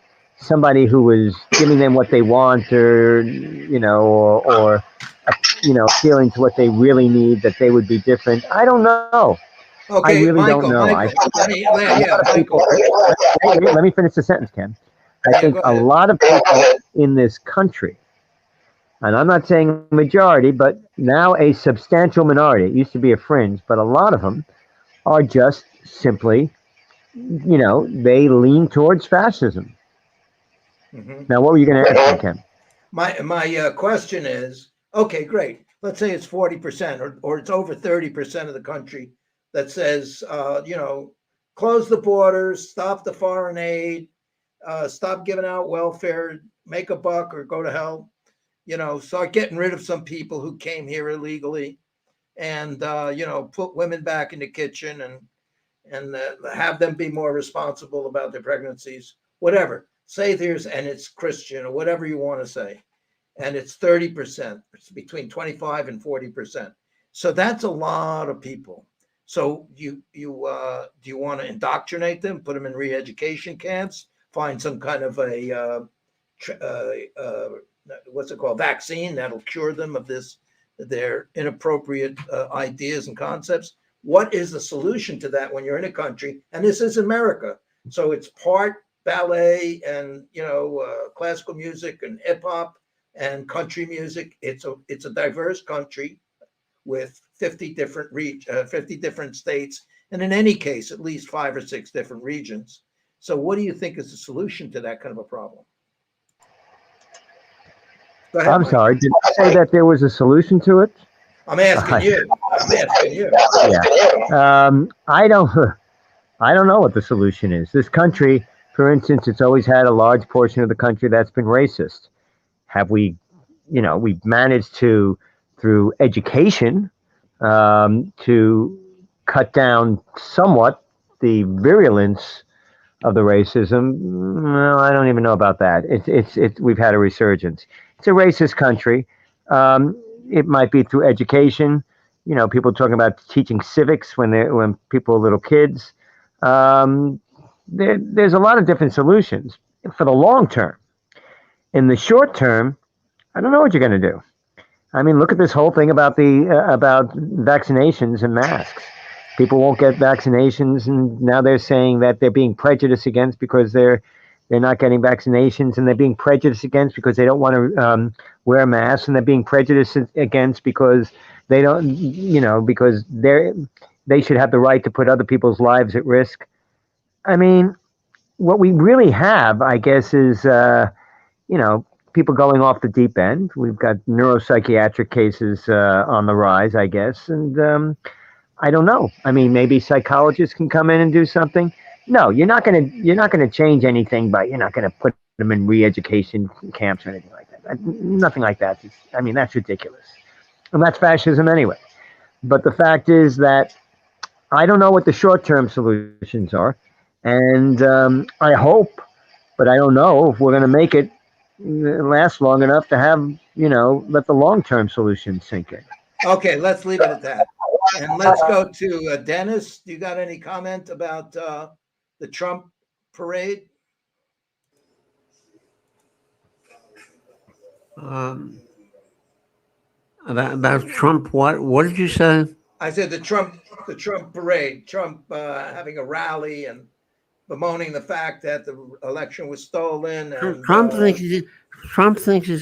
somebody who was giving them what they want, or appealing to what they really need, that they would be different. I don't know. Okay, I really Michael, don't know. Michael. Let me finish the sentence, Ken. I think a lot of people in this country, and I'm not saying majority, but now a substantial minority. It used to be a fringe, but a lot of them are just simply, they lean towards fascism. Mm-hmm. Now, what were you going to ask me, Ken? My question is, okay, great. let's say it's 40% or it's over 30% of the country that says, close the borders, stop the foreign aid, stop giving out welfare, make a buck or go to hell, start getting rid of some people who came here illegally and, put women back in the kitchen and have them be more responsible about their pregnancies, whatever. Say and it's Christian or whatever you want to say. And it's 30%. It's between 25 and 40%. So that's a lot of people. So do you want to indoctrinate them, put them in re-education camps, find some kind of a what's it called, vaccine that'll cure them of their inappropriate ideas and concepts? What is the solution to that when you're in a country? And this is America, so it's part ballet and classical music and hip hop and country music. It's a diverse country with 50 different states, and in any case, at least 5 or 6 different regions. So, what do you think is the solution to that kind of a problem? Go ahead, I'm Mike. sorry. Did you say that there was a solution to it? I'm asking you. Yeah. I don't know what the solution is. This country, for instance, it's always had a large portion of the country that's been racist. Have we, we've managed to, through education, to cut down somewhat the virulence of the racism? No, I don't even know about that. We've had a resurgence. It's a racist country. It might be through education. People talking about teaching civics when people are little kids. There's a lot of different solutions for the long term. In the short term, I don't know what you're going to do. I mean, look at this whole thing about about vaccinations and masks. People won't get vaccinations, and now they're saying that they're being prejudiced against because they're not getting vaccinations, and they're being prejudiced against because they don't want to wear masks, and they're being prejudiced against because they don't, because they should have the right to put other people's lives at risk. I mean, what we really have, I guess, is people going off the deep end. We've got neuropsychiatric cases on the rise, I guess, and I don't know. I mean, maybe psychologists can come in and do something. No, you're not gonna change anything, but you're not gonna put them in re-education camps or anything like that. Nothing like that. That's ridiculous, and that's fascism anyway. But the fact is that I don't know what the short-term solutions are, and I hope, but I don't know if we're gonna make it last long enough to have let the long-term solution sink in. Okay, let's leave it at that. And let's go to Dennis. You got any comment about the Trump parade? About Trump, what did you say? I said the Trump parade. Trump having a rally and bemoaning the fact that the election was stolen. And, Trump thinks he's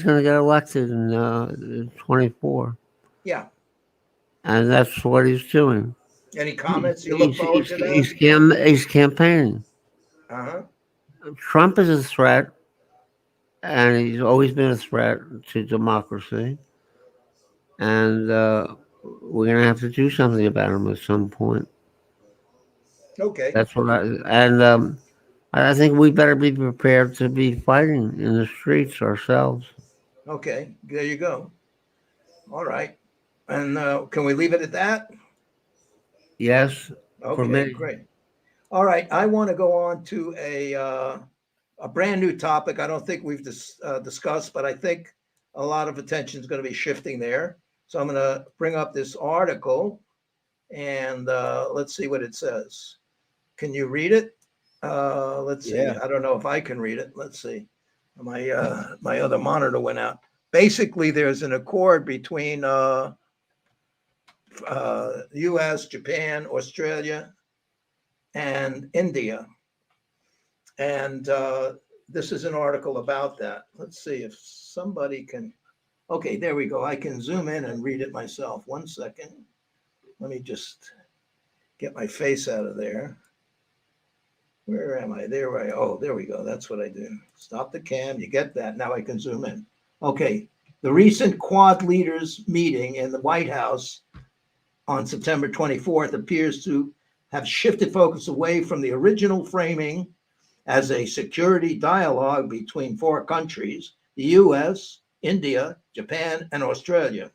going to get elected in 24. Yeah. And that's what he's doing. Any comments? You look forward to that? He's campaigning. Uh-huh. Trump is a threat, and he's always been a threat to democracy. And we're going to have to do something about him at some point. Okay. That's what I think we better be prepared to be fighting in the streets ourselves. Okay, there you go. All right. And can we leave it at that? Yes. Okay, for me. Great. All right, I want to go on to a brand new topic. I don't think we've discussed, but I think a lot of attention is going to be shifting there. So I'm going to bring up this article, and let's see what it says. Can you read it? Let's see. Yeah. I don't know if I can read it. Let's see. My other monitor went out. Basically, there's an accord between U.S., Japan, Australia, and India. And this is an article about that. Let's see if somebody can. Okay, there we go. I can zoom in and read it myself. 1 second. Let me just get my face out of there. Where am I? There we go. That's what I do. Stop the cam. You get that. Now I can zoom in. Okay. The recent Quad leaders meeting in the White House on September 24th appears to have shifted focus away from the original framing as a security dialogue between four countries, the US, India, Japan, and Australia.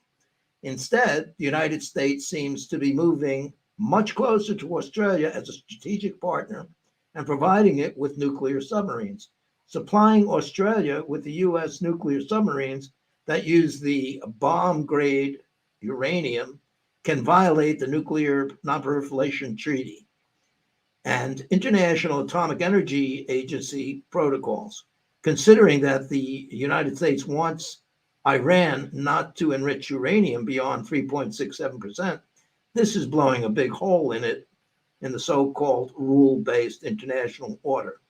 Instead, the United States seems to be moving much closer to Australia as a strategic partner and providing it with nuclear submarines. Supplying Australia with the US nuclear submarines that use the bomb-grade uranium can violate the Nuclear Non-Proliferation Treaty and International Atomic Energy Agency protocols. Considering that the United States wants Iran not to enrich uranium beyond 3.67%, this is blowing a big hole in it in the so-called rule-based international order.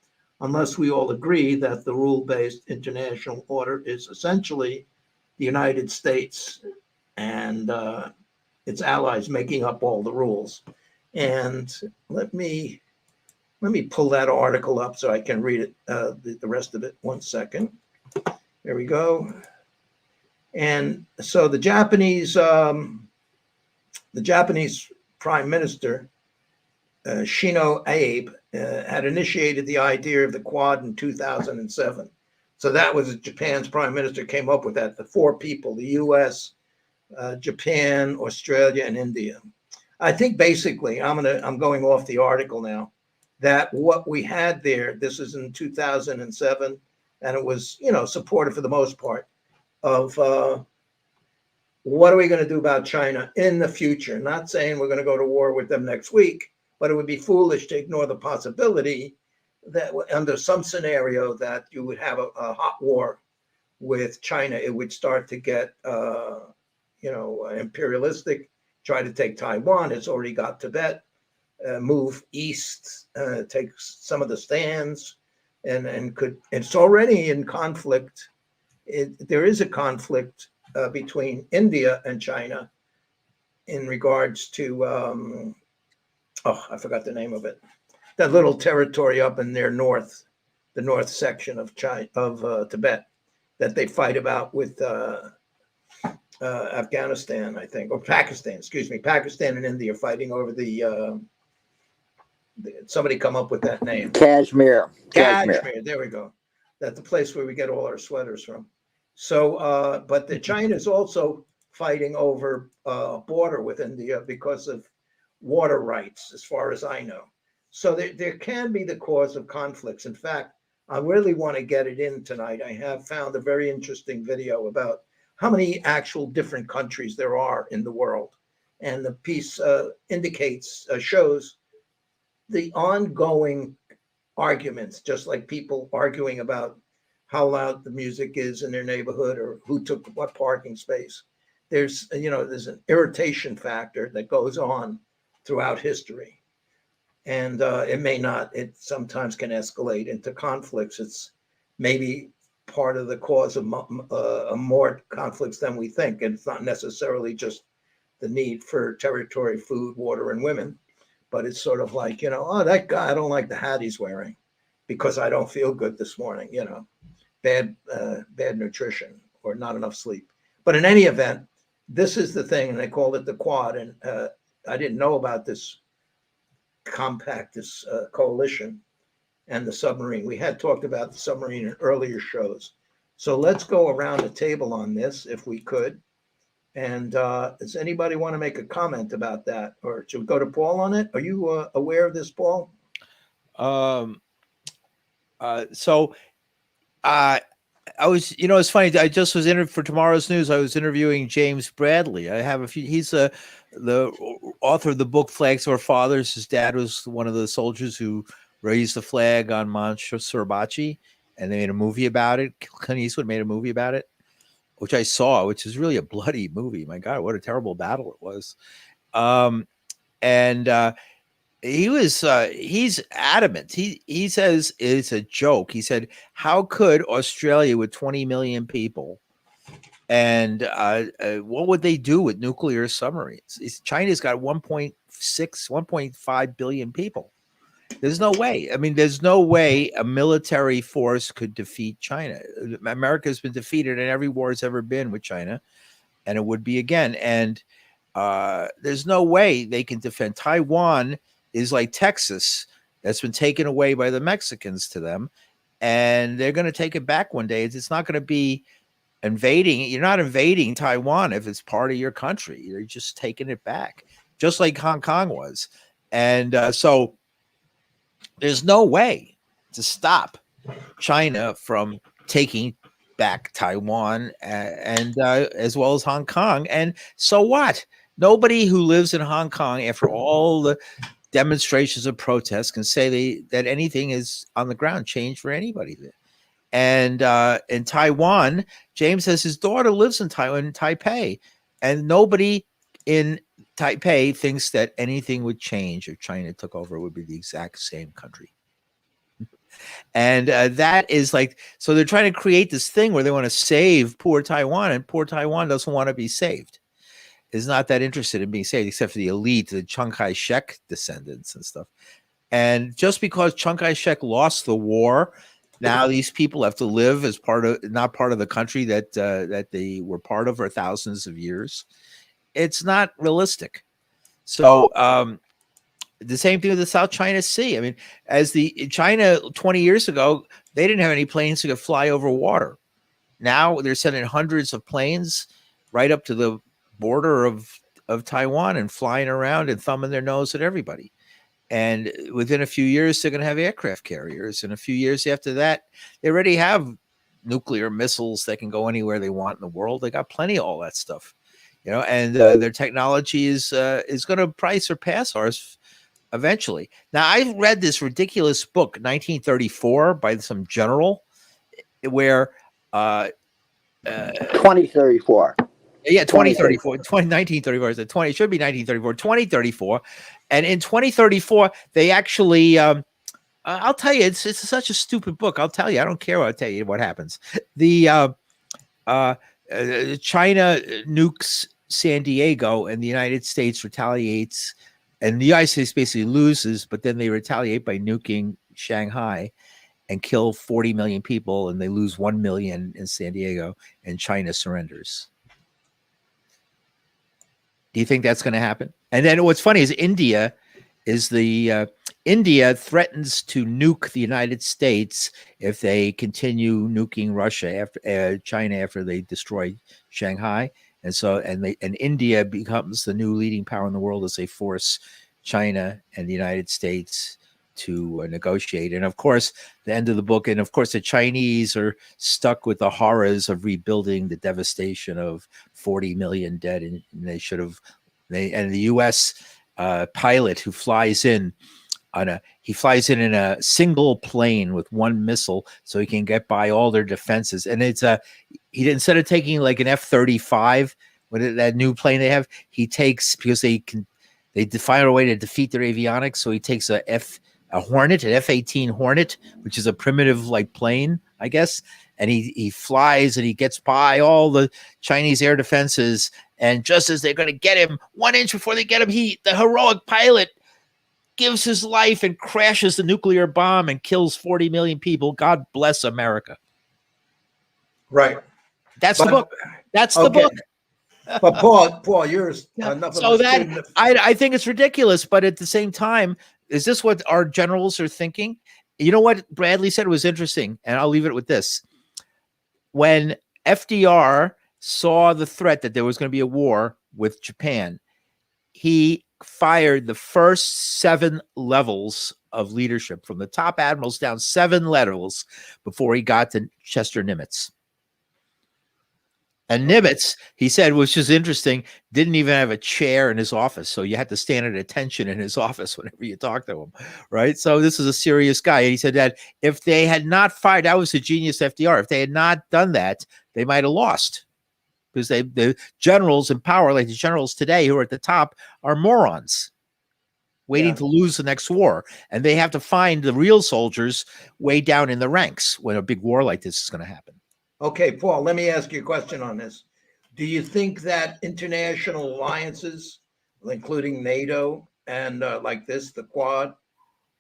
Unless we all agree that the rule-based international order is essentially the United States and its allies making up all the rules. And let me pull that article up so I can read it, the rest of it. 1 second. There we go. And so the Japanese Prime Minister Shinzo Abe had initiated the idea of the Quad in 2007. So that was Japan's Prime Minister came up with that. The four people: the U.S., Japan, Australia, and India. I think basically, I'm going off the article now, that what we had there, this is in 2007, and it was, supported for the most part of what are we going to do about China in the future? Not saying we're going to go to war with them next week, but it would be foolish to ignore the possibility that under some scenario that you would have a hot war with China. It would start to get, imperialistic, try to take Taiwan. It's already got Tibet, move east, take some of the stands, and it's already in conflict. There is a conflict between India and China in regards to, I forgot the name of it, that little territory up in their north, the north section of China, of Tibet, that they fight about with Afghanistan, I think, or Pakistan, excuse me. Pakistan and India fighting over somebody come up with that name. Kashmir. There we go. That's the place where we get all our sweaters from. So, but China is also fighting over a border with India because of water rights, as far as I know. So there can be the cause of conflicts. In fact, I really want to get it in tonight. I have found a very interesting video about how many actual different countries there are in the world. And the piece shows the ongoing arguments, just like people arguing about how loud the music is in their neighborhood or who took what parking space. There's an irritation factor that goes on throughout history. And it sometimes can escalate into conflicts. It's maybe part of the cause of more conflicts than we think. And it's not necessarily just the need for territory, food, water, and women, but it's sort of like, that guy, I don't like the hat he's wearing because I don't feel good this morning, bad nutrition or not enough sleep. But in any event, this is the thing, and they called it the Quad. And I didn't know about this compact, this coalition and the submarine. We had talked about the submarine in earlier shows. So let's go around the table on this if we could. And does anybody want to make a comment about that? Or should we go to Paul on it? Are you aware of this, Paul? I was, it's funny. I just was for tomorrow's news. I was interviewing James Bradley. I have a few. He's the author of the book Flags of Our Fathers. His dad was one of the soldiers who raised the flag on Mount Suribachi, and they made a movie about it. Clint Eastwood made a movie about it, which I saw, which is really a bloody movie. My God, what a terrible battle it was. He's adamant. He says it's a joke. He said, how could Australia with 20 million people and what would they do with nuclear submarines? China's got 1.5 billion people. There's no way. I mean, there's no way a military force could defeat China. America's been defeated in every war it's ever been with China, and it would be again. And there's no way they can defend. Taiwan is like Texas that's been taken away by the Mexicans to them, and they're going to take it back one day. It's not going to be invading. You're not invading Taiwan if it's part of your country. You're just taking it back, just like Hong Kong was. And so there's no way to stop China from taking back Taiwan and as well as Hong Kong. And so what? Nobody who lives in Hong Kong, after all the demonstrations and protests, can say that anything is on the ground changed for anybody there. And in Taiwan, James says his daughter lives in Taiwan, in Taipei, and nobody in Taipei thinks that anything would change if China took over. It would be the exact same country. And that is like, so they're trying to create this thing where they want to save poor Taiwan, and poor Taiwan doesn't want to be saved. Is not that interested in being saved, except for the elite, the Chiang Kai-shek descendants and stuff. And just because Chiang Kai-shek lost the war, now these people have to live as not part of the country that they were part of for thousands of years. It's not realistic. So the same thing with the South China Sea. I mean, China 20 years ago, they didn't have any planes that could fly over water. Now they're sending hundreds of planes right up to the border of Taiwan and flying around and thumbing their nose at everybody. And within a few years, they're going to have aircraft carriers. And a few years after that, they already have nuclear missiles that can go anywhere they want in the world. They got plenty of all that stuff, and their technology is going to probably surpass ours eventually. Now, I've read this ridiculous book, 1934, by some general, where 2034. Yeah, 2034, 1934 is it 20? It should be 1934, 2034. And in 2034, they actually, I'll tell you, it's such a stupid book. I'll tell you, I don't care. I'll tell you what happens. The China nukes San Diego, and the United States retaliates, and the United States basically loses, but then they retaliate by nuking Shanghai and kill 40 million people, and they lose 1 million in San Diego, and China surrenders. Do you think that's going to happen? And then what's funny is India threatens to nuke the United States if they continue nuking Russia China after they destroy Shanghai. And India becomes the new leading power in the world as they force China and the United States to negotiate. And of course, the end of the book, and of course, the Chinese are stuck with the horrors of rebuilding the devastation of 40 million dead. And and the U.S. Pilot who flies in in a single plane with one missile, so he can get by all their defenses. And instead of taking like an F-35, that new plane they have, he takes, because they find a way to defeat their avionics, so he takes a Hornet, an F-18 Hornet, which is a primitive like plane, I guess. And he flies and he gets by all the Chinese air defenses. And just as they're going to get him, 1 inch before they get him, the heroic pilot gives his life and crashes the nuclear bomb and kills 40 million people. God bless America. Right. That's the book. That's the book. But Paul, you're enough so of a that student. I think it's ridiculous, but at the same time, is this what our generals are thinking? You know what Bradley said was interesting, and I'll leave it with this. When FDR saw the threat that there was going to be a war with Japan, he fired the first 7 levels of leadership, from the top admirals down 7 levels, before he got to Chester Nimitz. And Nimitz, he said, which is interesting, didn't even have a chair in his office. So you had to stand at attention in his office whenever you talked to him, right? So this is a serious guy. And he said that if they had not fired, that was the genius FDR. If they had not done that, they might have lost. Because the generals in power, like the generals today who are at the top, are morons waiting to lose the next war. And they have to find the real soldiers way down in the ranks when a big war like this is going to happen. Okay, Paul, let me ask you a question on this. Do you think that international alliances, including NATO and like this, the Quad,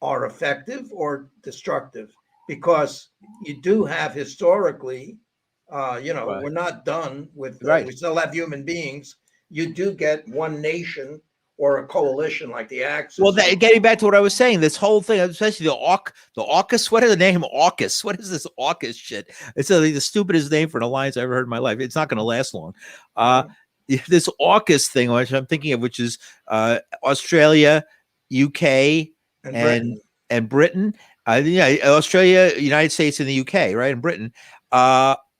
are effective or destructive, because you do have historically, Right. we're not done with, Right. we still have human beings. You do get one nation or a coalition like the Axis. Well, getting back to what I was saying, this whole thing, especially the AUKUS. What is the name AUKUS? What is this AUKUS shit? It's the stupidest name for an alliance I've ever heard in my life. It's not going to last long. This AUKUS thing, which I'm thinking of, which is Australia, UK, and Britain. Australia, United States, and the UK, right? And Britain.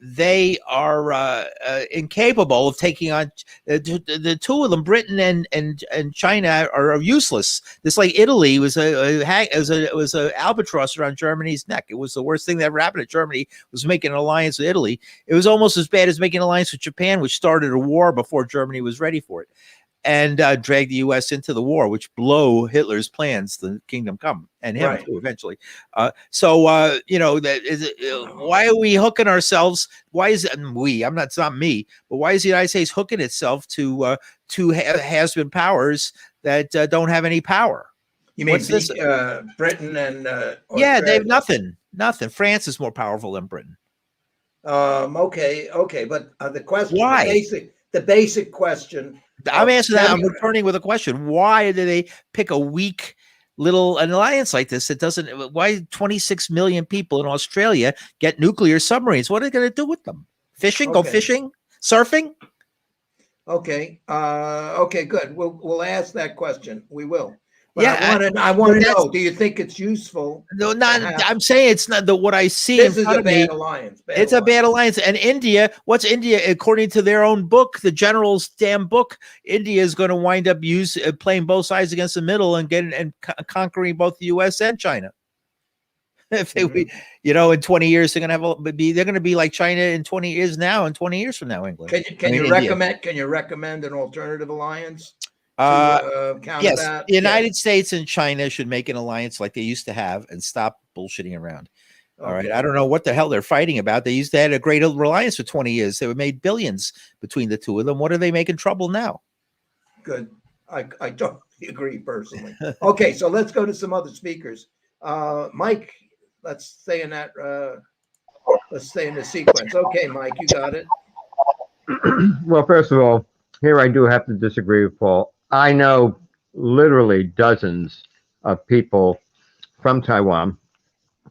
They are incapable of taking on the two of them. Britain and China are useless. This, like Italy, was a albatross around Germany's neck. It was the worst thing that ever happened to Germany, was making an alliance with Italy. It was almost as bad as making an alliance with Japan, which started a war before Germany was ready for it, and dragged the U.S. into the war, which blow Hitler's plans, the kingdom come, and him too, eventually. Why are we hooking ourselves? Why is it we? It's not me, but why is the United States hooking itself to has-been powers that don't have any power? You mean Britain and yeah, they have nothing. France is more powerful than Britain. Okay, but the question, why? The basic question. I'm answering that. I'm returning with a question. Why do they pick a weak little alliance like this? It doesn't. Why 26 million people in Australia get nuclear submarines? What are they going to do with them? Fishing? Go fishing? Surfing? Okay. Okay. Good. We'll ask that question. We will. But yeah, I want to know. Do you think it's useful? No, I'm saying it's not what I see. This is a bad alliance. It's a bad alliance. And India, what's India? According to their own book, the general's damn book, India is going to wind up playing both sides against the middle and conquering both the U.S. and China. If they, in 20 years, they're going to be like China in 20 years now, and 20 years from now, England. Can you recommend an alternative alliance? Yes, the United States and China should make an alliance like they used to have and stop bullshitting around. All right. I don't know what the hell they're fighting about. They had a great alliance for 20 years. They made billions between the two of them. What are they making trouble now? Good. I totally agree personally. Okay, so let's go to some other speakers. Mike, let's stay in the sequence. Okay, Mike, you got it. Well, first of all, here I do have to disagree with Paul. I know literally dozens of people from Taiwan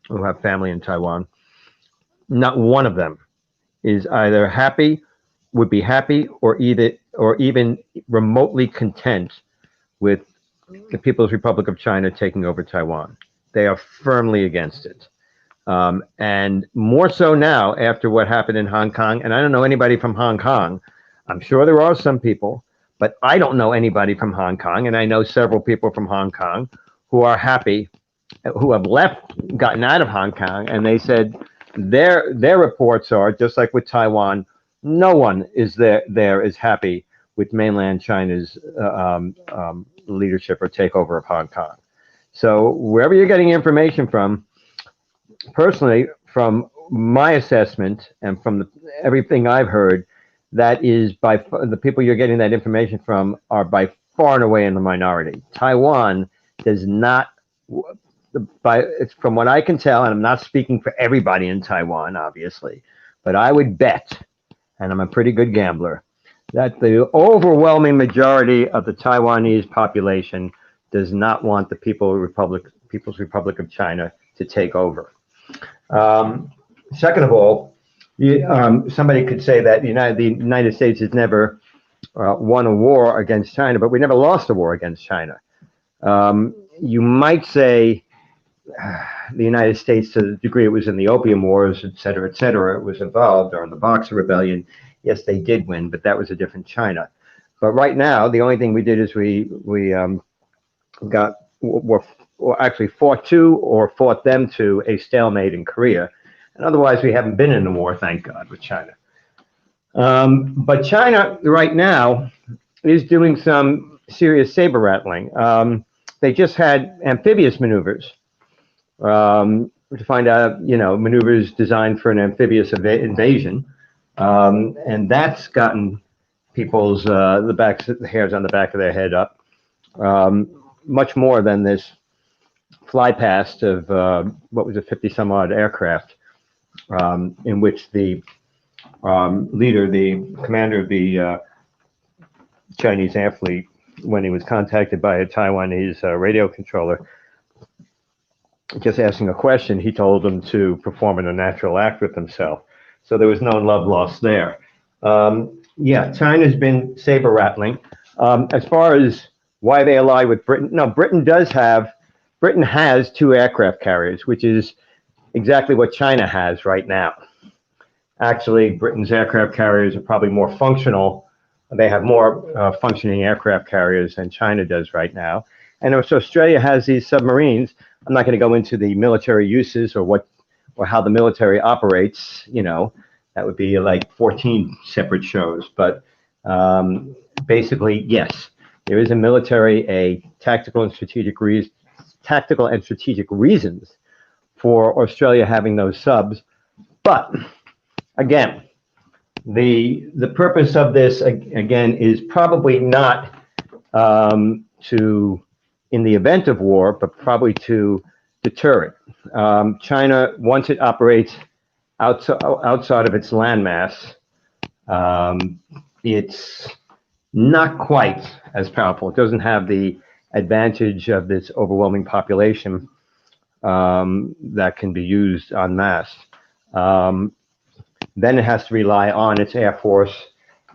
who have family in Taiwan. Not one of them is either would be happy, or even remotely content with the People's Republic of China taking over Taiwan. They are firmly against it. And more so now after what happened in Hong Kong. And I don't know anybody from Hong Kong. I'm sure there are some people, but I don't know anybody from Hong Kong. And I know several people from Hong Kong who are happy, who have gotten out of Hong Kong. And they said their reports are, just like with Taiwan, no one is happy with mainland China's leadership or takeover of Hong Kong. So wherever you're getting information from, personally, from my assessment and from everything I've heard, that is the people you're getting that information from are by far and away in the minority. Taiwan does not, from what I can tell, and I'm not speaking for everybody in Taiwan, obviously, but I would bet, and I'm a pretty good gambler, that the overwhelming majority of the Taiwanese population does not want the People's Republic of China to take over. Second of all, somebody could say that the United States has never won a war against China, but we never lost a war against China. You might say the United States, to the degree it was in the Opium Wars, et cetera, it was involved, or in the Boxer Rebellion. Yes, they did win, but that was a different China. But right now, the only thing we did is we actually fought them to a stalemate in Korea. And otherwise, we haven't been in a war, thank God, with China. But China right now is doing some serious saber rattling. They just had amphibious maneuvers to find out, maneuvers designed for an amphibious invasion. And that's gotten people's the hairs on the back of their head up much more than this fly past of what was a 50 some odd aircraft, in which the leader, the commander of the Chinese air fleet, when he was contacted by a Taiwanese radio controller, just asking a question, he told him to perform an unnatural act with himself. So there was no love lost there. Yeah, China's been saber rattling. As far as why they ally with Britain, no, Britain has 2 aircraft carriers, which is exactly what China has right now. Actually, Britain's aircraft carriers are probably more functional. They have more functioning aircraft carriers than China does right now. And so Australia has these submarines. I'm not going to go into the military uses or how the military operates. You know, that would be like 14 separate shows. But basically, yes, there is a tactical and strategic reasons for Australia having those subs. But again, the purpose of this again is probably not to, in the event of war, but probably to deter it. China, once it operates outside of its landmass, it's not quite as powerful. It doesn't have the advantage of this overwhelming population that can be used en masse. Then it has to rely on its Air Force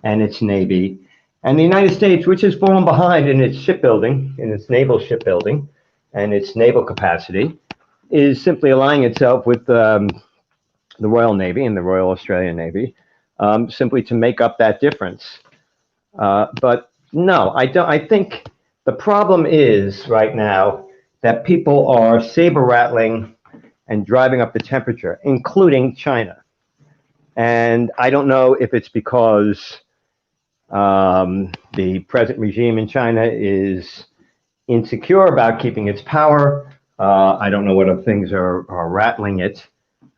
and its Navy. And the United States, which has fallen behind in its shipbuilding, in its naval shipbuilding, and its naval capacity, is simply aligning itself with the Royal Navy and the Royal Australian Navy, simply to make up that difference. But no, I don't. I think the problem is right now that people are saber rattling and driving up the temperature, including China. And I don't know if it's because the present regime in China is insecure about keeping its power. I don't know what other things are rattling it,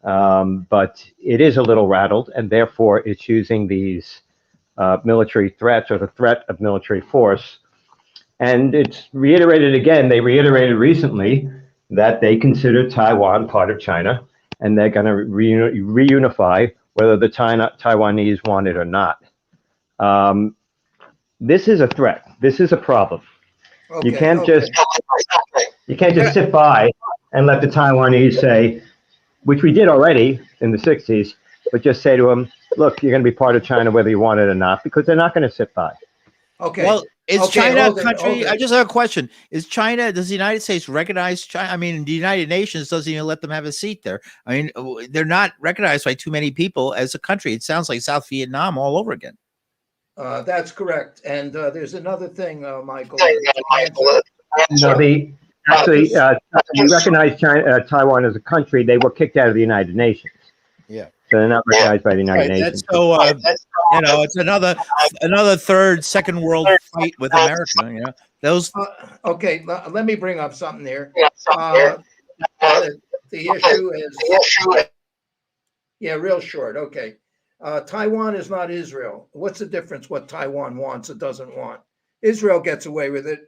but it is a little rattled, and therefore it's using these military threats or the threat of military force. And it's reiterated again, they reiterated recently that they consider Taiwan part of China, and they're going to reunify whether the Taiwanese want it or not. This is a threat. This is a problem. Okay, You can't okay. just sit by and let the Taiwanese say, which we did already in the 60s, but just say to them, look, you're going to be part of China whether you want it or not, because they're not going to sit by. Okay. Well, is Okay, China a hold it, country? hold it. I just have a question. Does the United States recognize China? I mean, the United Nations doesn't even let them have a seat there. I mean, they're not recognized by too many people as a country. It sounds like South Vietnam all over again. That's correct. And there's another thing, Michael. No, we recognize Taiwan as a country. They were kicked out of the United Nations. Yeah. So they're not recognized by the United Right, Nations. so it's another second world fight with America. You know, those. Okay, let me bring up something there. The issue is, yeah, real short. Okay. Taiwan is not Israel. What's the difference what Taiwan wants or doesn't want? Israel gets away with it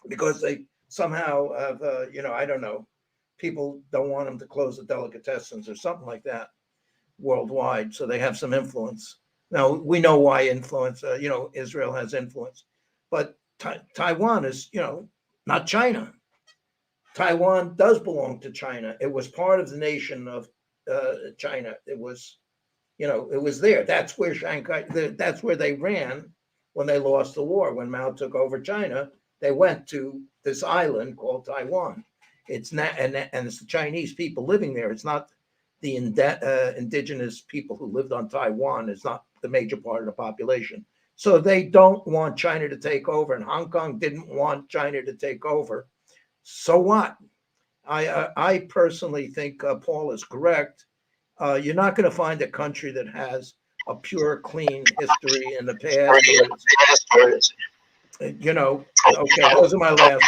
because they somehow have, I don't know, people don't want them to close the delicatessens or something like that worldwide. So they have some influence. Now, we know why influence, Israel has influence. But Taiwan is, not China. Taiwan does belong to China. It was part of the nation of China. It was, it was there. That's where that's where they ran when they lost the war. When Mao took over China, they went to this island called Taiwan. It's not, and it's the Chinese people living there. It's not the indigenous people who lived on Taiwan. It's not the major part of the population. So they don't want China to take over, and Hong Kong didn't want China to take over. So what? I personally think Paul is correct. You're not going to find a country that has a pure, clean history in the past. Okay, those are my last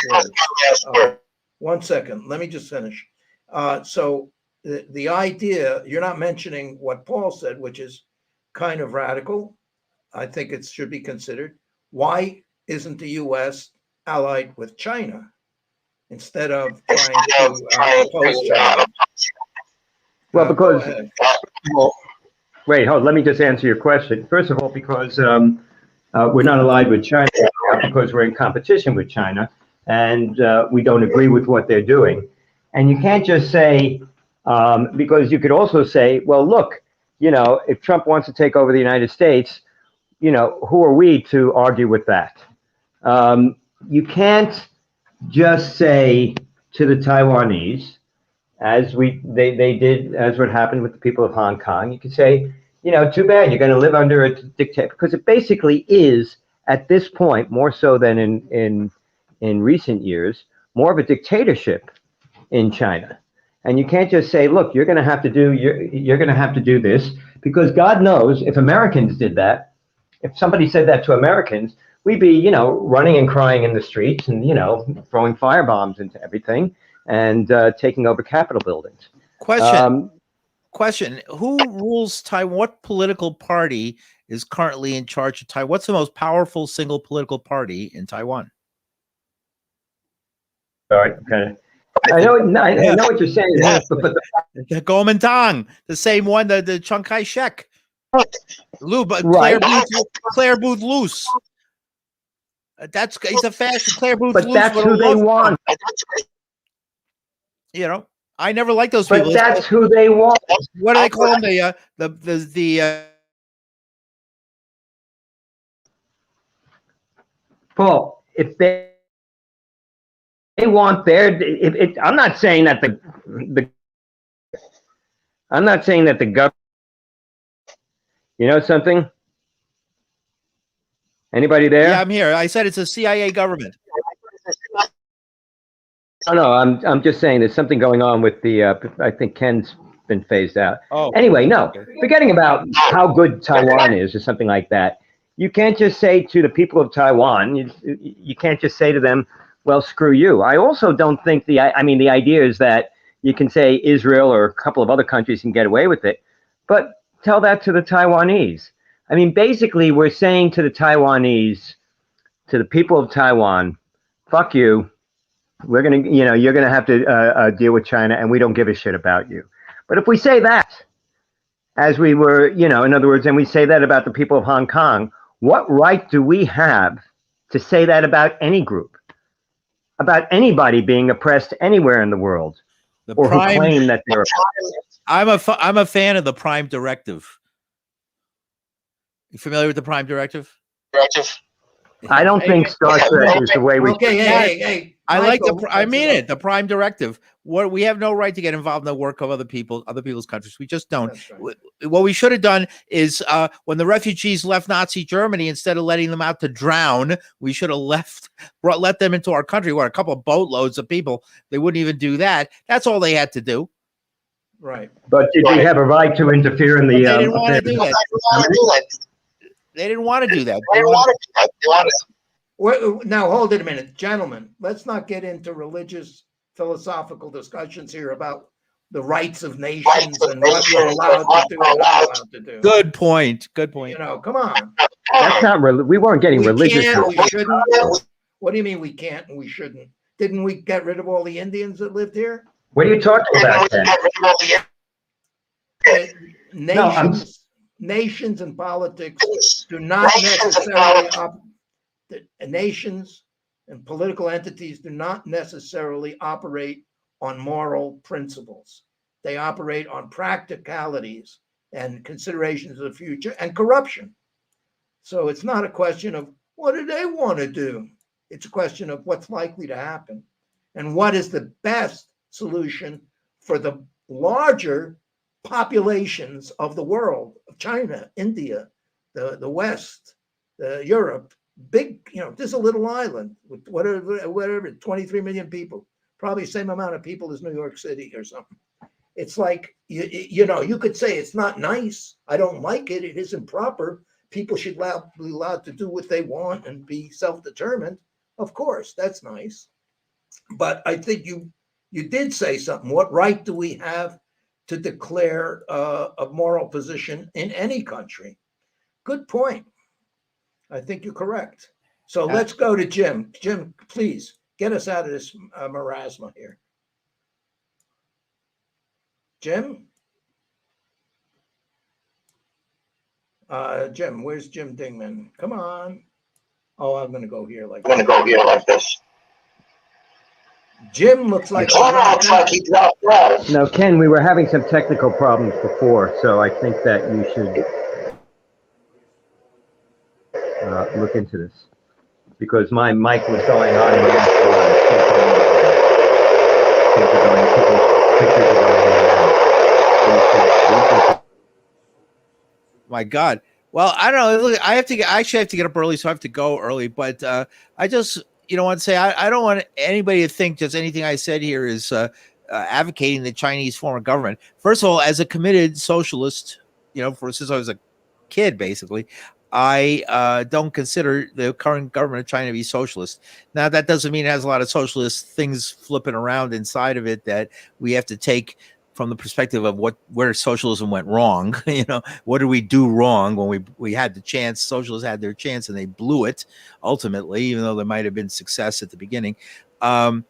words. 1 second, let me just finish. So the idea, you're not mentioning what Paul said, which is kind of radical. I think it should be considered. Why isn't the U.S. allied with China? instead of trying to oppose China? Well, Go because ahead. well, wait, hold. Let me just answer your question. First of all, because we're not allied with China, because we're in competition with China, and we don't agree with what they're doing. And you can't just say, because you could also say, well, look, if Trump wants to take over the United States, who are we to argue with that? You can't just say to the Taiwanese, as they did, as what happened with the people of Hong Kong, you could say, too bad, you're going to live under a dictator, because it basically is, at this point, more so than in recent years, more of a dictatorship in China. And you can't just say, look, you're going to have to do this, because God knows if Americans did that, if somebody said that to Americans, we'd be, running and crying in the streets and, throwing firebombs into everything and taking over Capitol buildings. Question: who rules Taiwan? What political party is currently in charge of Taiwan? What's the most powerful single political party in Taiwan? All right, okay. I know what you're saying, but the Kuomintang, the same one, the Chiang Kai-shek, right. Claire Booth Luce. He's a fascist. Claire Booth But Luce. that's who they want. I never liked those people. But that's who they want. What do they call them? The Paul, if they want I'm not saying that the government, something? Anybody there? Yeah, I'm here. I said it's a CIA government. No, I'm just saying there's something going on with the, I think Ken's been phased out. Oh. Anyway, no, forgetting about how good Taiwan is or something like that, you can't just say to the people of Taiwan, you can't just say to them, well, screw you. I also don't think the idea is that you can say Israel or a couple of other countries can get away with it, but tell that to the Taiwanese. Basically, we're saying to the Taiwanese, to the people of Taiwan, fuck you. We're going to, you're going to have to deal with China, and we don't give a shit about you. But if we say that, as we were, in other words, and we say that about the people of Hong Kong, what right do we have to say that about any group, about anybody being oppressed anywhere in the world, who claim that they're oppressed? I'm a fan of the Prime Directive. You familiar with the Prime Directive? I don't think Star Trek is the way we. Okay, hey. I like the Prime Directive. We have no right to get involved in the work of other people's countries. We just don't. Right. What we should have done is when the refugees left Nazi Germany, instead of letting them out to drown, we should have let them into our country. What, a couple of boatloads of people? They wouldn't even do that. That's all they had to do. Right. But did we have a right to interfere in the? They didn't want to do that. They didn't want to do that. Now, hold it a minute, gentlemen. Let's not get into religious, philosophical discussions here about the rights of nations and what we're allowed to do and not allowed to do. Good point. Come on. That's not we weren't getting religious. We shouldn't. What do you mean we can't and we shouldn't? Didn't we get rid of all the Indians that lived here? What are you talking about then? Nations and politics do not necessarily nations and political entities do not necessarily operate on moral principles. They operate on practicalities and considerations of the future and corruption. So it's not a question of what do they want to do? It's a question of what's likely to happen and what is the best solution for the larger populations of the world, of China, India, the West, Europe, big, this is a little island with whatever, 23 million people, probably the same amount of people as New York City or something. It's like, you could say it's not nice. I don't like it. It isn't proper. People should be allowed to do what they want and be self-determined. Of course, that's nice. But I think you did say something. What right do we have to declare a moral position in any country? Good point. I think you're correct. So let's go to Jim. Jim, please get us out of this marasma here. Jim? Jim, where's Jim DIngeman? Come on. Oh, I'm going to go here like I'm going to go here like this. Jim looks like he dropped out. No, Ken, we were having some technical problems before, so I think that you should look into this, because my mic was going on and off. Pictures are going in and out. My God. Well, I don't know. Look, I actually have to get up early, so I have to go early. But I just, want to say I don't want anybody to think just anything I said here is advocating the Chinese form of government. First of all, as a committed socialist, since I was a kid, basically, I don't consider the current government of China to be socialist. Now, that doesn't mean it has a lot of socialist things flipping around inside of it that we have to take from the perspective of where socialism went wrong. What did we do wrong when we had the chance? Socialists had their chance and they blew it ultimately, even though there might have been success at the beginning. And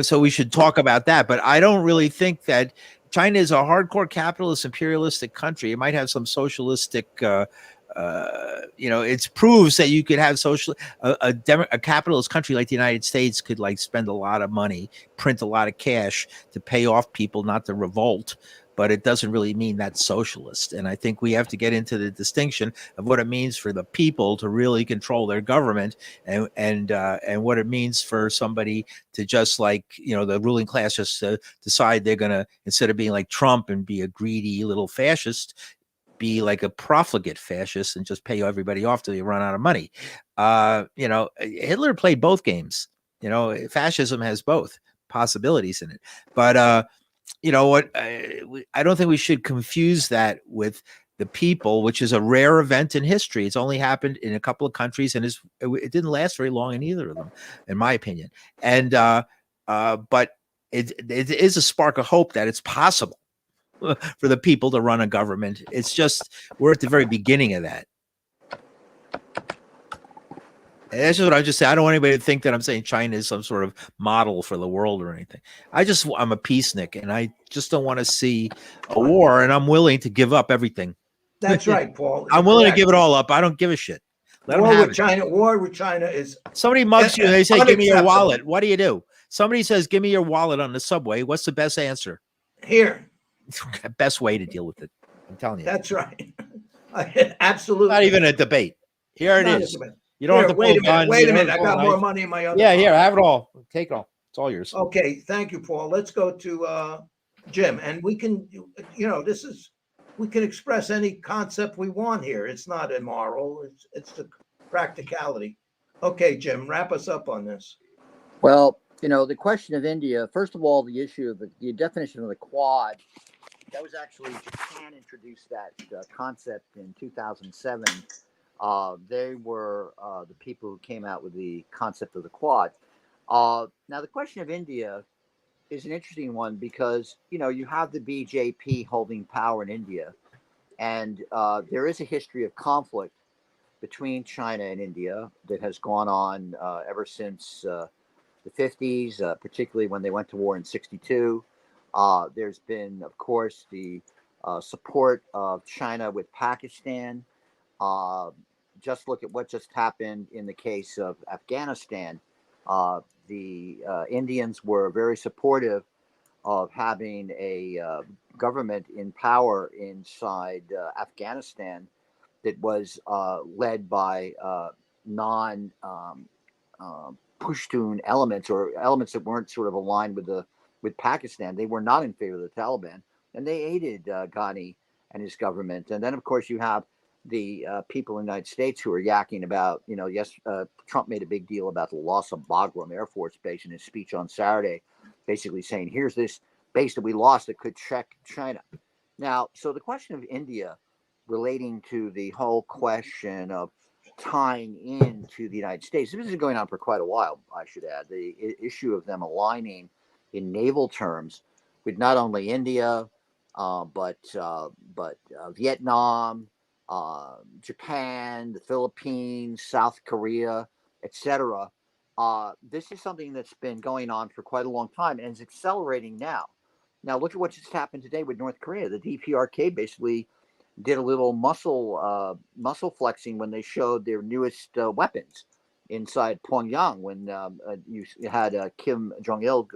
so we should talk about that. But I don't really think that China is a hardcore capitalist, imperialistic country. It might have some socialistic it proves that you could have a capitalist country like the United States could spend a lot of money, print a lot of cash to pay off people not to revolt, but it doesn't really mean that's socialist. And I think we have to get into the distinction of what it means for the people to really control their government and what it means for somebody to just the ruling class just decide they're going to, instead of being like Trump and be a greedy little fascist, be like a profligate fascist and just pay everybody off till you run out of money. Hitler played both games. Fascism has both possibilities in it. But I don't think we should confuse that with the people, which is a rare event in history. It's only happened in a couple of countries, and it didn't last very long in either of them, in my opinion. And but it is a spark of hope that it's possible for the people to run a government. It's just we're at the very beginning of that. And that's just what I just say. I don't want anybody to think that I'm saying China is some sort of model for the world or anything. I'm a peacenik, and I just don't want to see a war, and I'm willing to give up everything. That's right, Paul. I'm willing to give it all up. I don't give a shit. Let them have it. War with China is somebody mugs you and they say, "Give me your wallet." What do? Somebody says, "Give me your wallet" on the subway. What's the best answer? Here. Best way to deal with it. I'm telling you. That's right. Absolutely. Not even a debate. Here it is. You don't have to wait a minute. I got more money in my other. Yeah, here, have it all. Take it all. It's all yours. Okay, thank you, Paul. Let's go to Jim, and we can, we can express any concept we want here. It's not immoral. It's the practicality. Okay, Jim, wrap us up on this. Well, the question of India. First of all, the issue of the definition of the Quad. That was actually Japan introduced that concept in 2007. They were the people who came out with the concept of the Quad. Now, the question of India is an interesting one because, you have the BJP holding power in India, and there is a history of conflict between China and India that has gone on ever since the 50s, particularly when they went to war in 1962. There's been, of course, the support of China with Pakistan. Just look at what just happened in the case of Afghanistan. The Indians were very supportive of having a government in power inside Afghanistan that was led by non-Pushtun elements, or elements that weren't sort of aligned with Pakistan. They were not in favor of the Taliban, and they aided Ghani and his government. And then, of course, you have the people in the United States who are yakking about, Trump made a big deal about the loss of Bagram Air Force Base in his speech on Saturday, basically saying, here's this base that we lost that could check China. Now, so the question of India relating to the whole question of tying into the United States, this has been going on for quite a while, I should add, the issue of them aligning in naval terms with not only India, but Vietnam, Japan, the Philippines, South Korea, etc., This is something that's been going on for quite a long time and is accelerating now. Now, look at what just happened today with North Korea. The DPRK basically did a little muscle flexing when they showed their newest weapons inside Pyongyang. When you had Kim Jong Il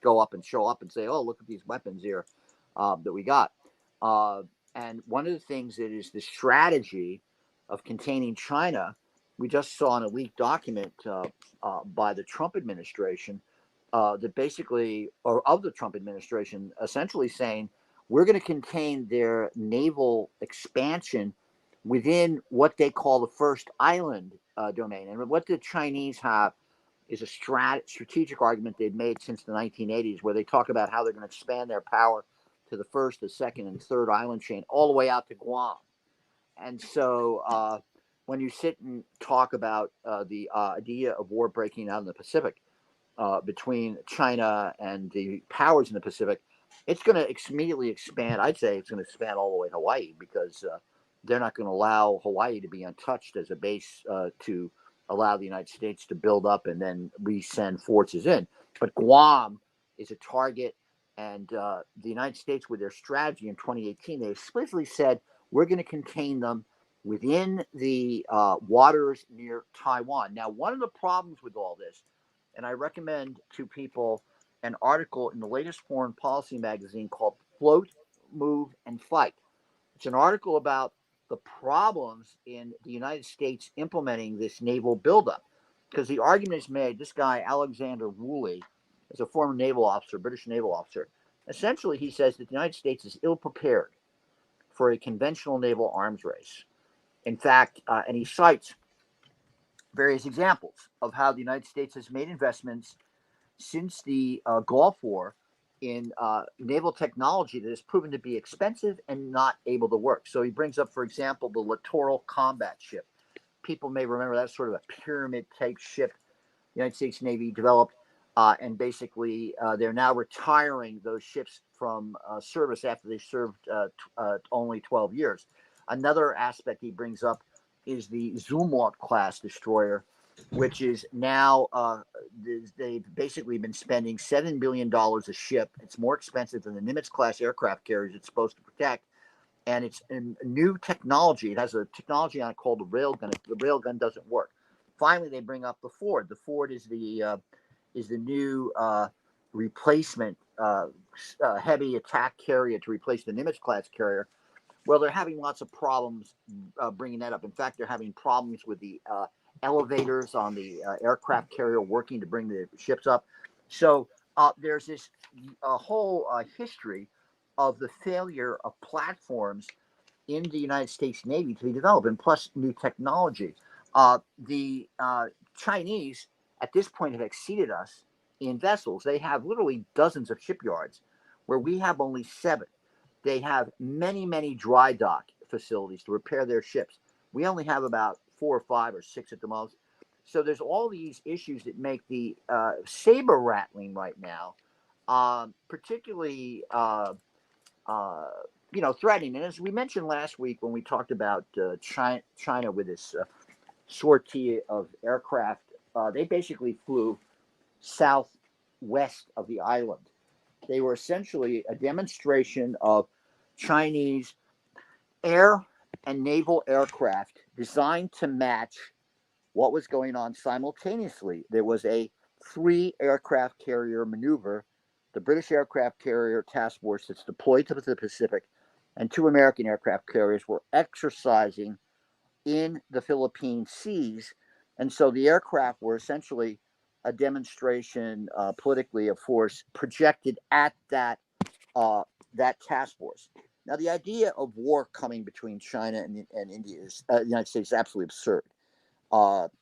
go up and show up and say, "Oh, look at these weapons here that we got." And one of the things that is the strategy of containing China, we just saw in a leaked document by the Trump administration that basically, or of the Trump administration, essentially saying we're going to contain their naval expansion within what they call the first island domain. And what the Chinese have is a strategic argument they've made since the 1980s, where they talk about how they're going to expand their power to the first, the second, and third island chain, all the way out to Guam. And so when you sit and talk about the idea of war breaking out in the Pacific between China and the powers in the Pacific, it's going to immediately expand. I'd say it's going to expand all the way to Hawaii, because they're not going to allow Hawaii to be untouched as a base to allow the United States to build up and then resend forces in. But Guam is a target, and the United States, with their strategy in 2018, they explicitly said, we're going to contain them within the waters near Taiwan. Now, one of the problems with all this, and I recommend to people an article in the latest foreign policy magazine called Float, Move, and Fight. It's an article about the problems in the United States implementing this naval buildup, because the argument is made, this guy, Alexander Woolley, is a former naval officer, British naval officer. Essentially, he says that the United States is ill-prepared for a conventional naval arms race. In fact, and he cites various examples of how the United States has made investments since the Gulf War in naval technology that has proven to be expensive and not able to work. So he brings up, for example, the Littoral Combat Ship. People may remember that's sort of a pyramid-type ship the United States Navy developed, and basically they're now retiring those ships from service after they served only 12 years. Another aspect he brings up is the Zumwalt class destroyer, which is now, they've basically been spending $7 billion a ship. It's more expensive than the Nimitz class aircraft carriers it's supposed to protect. And it's a new technology. It has a technology on it called the railgun. The railgun doesn't work. Finally, they bring up the Ford. The Ford is the new replacement heavy attack carrier to replace the Nimitz class carrier. Well, they're having lots of problems bringing that up. In fact, they're having problems with the elevators on the aircraft carrier working to bring the ships up. So there's this whole history of the failure of platforms in the United States Navy to be developed, and plus new technology. The Chinese at this point have exceeded us in vessels. They have literally dozens of shipyards where we have only 7. They have many, many dry dock facilities to repair their ships. We only have about 4 or 5 or 6 at the most. So there's all these issues that make the saber rattling right now, particularly threatening. And as we mentioned last week when we talked about China with this sortie of aircraft, they basically flew southwest of the island. They were essentially a demonstration of Chinese air and naval aircraft designed to match what was going on simultaneously. There was a 3 aircraft carrier maneuver, the British aircraft carrier task force that's deployed to the Pacific, and 2 American aircraft carriers were exercising in the Philippine seas. And so the aircraft were essentially a demonstration politically of force projected at that task force. Now, the idea of war coming between China and India is the United States is absolutely absurd.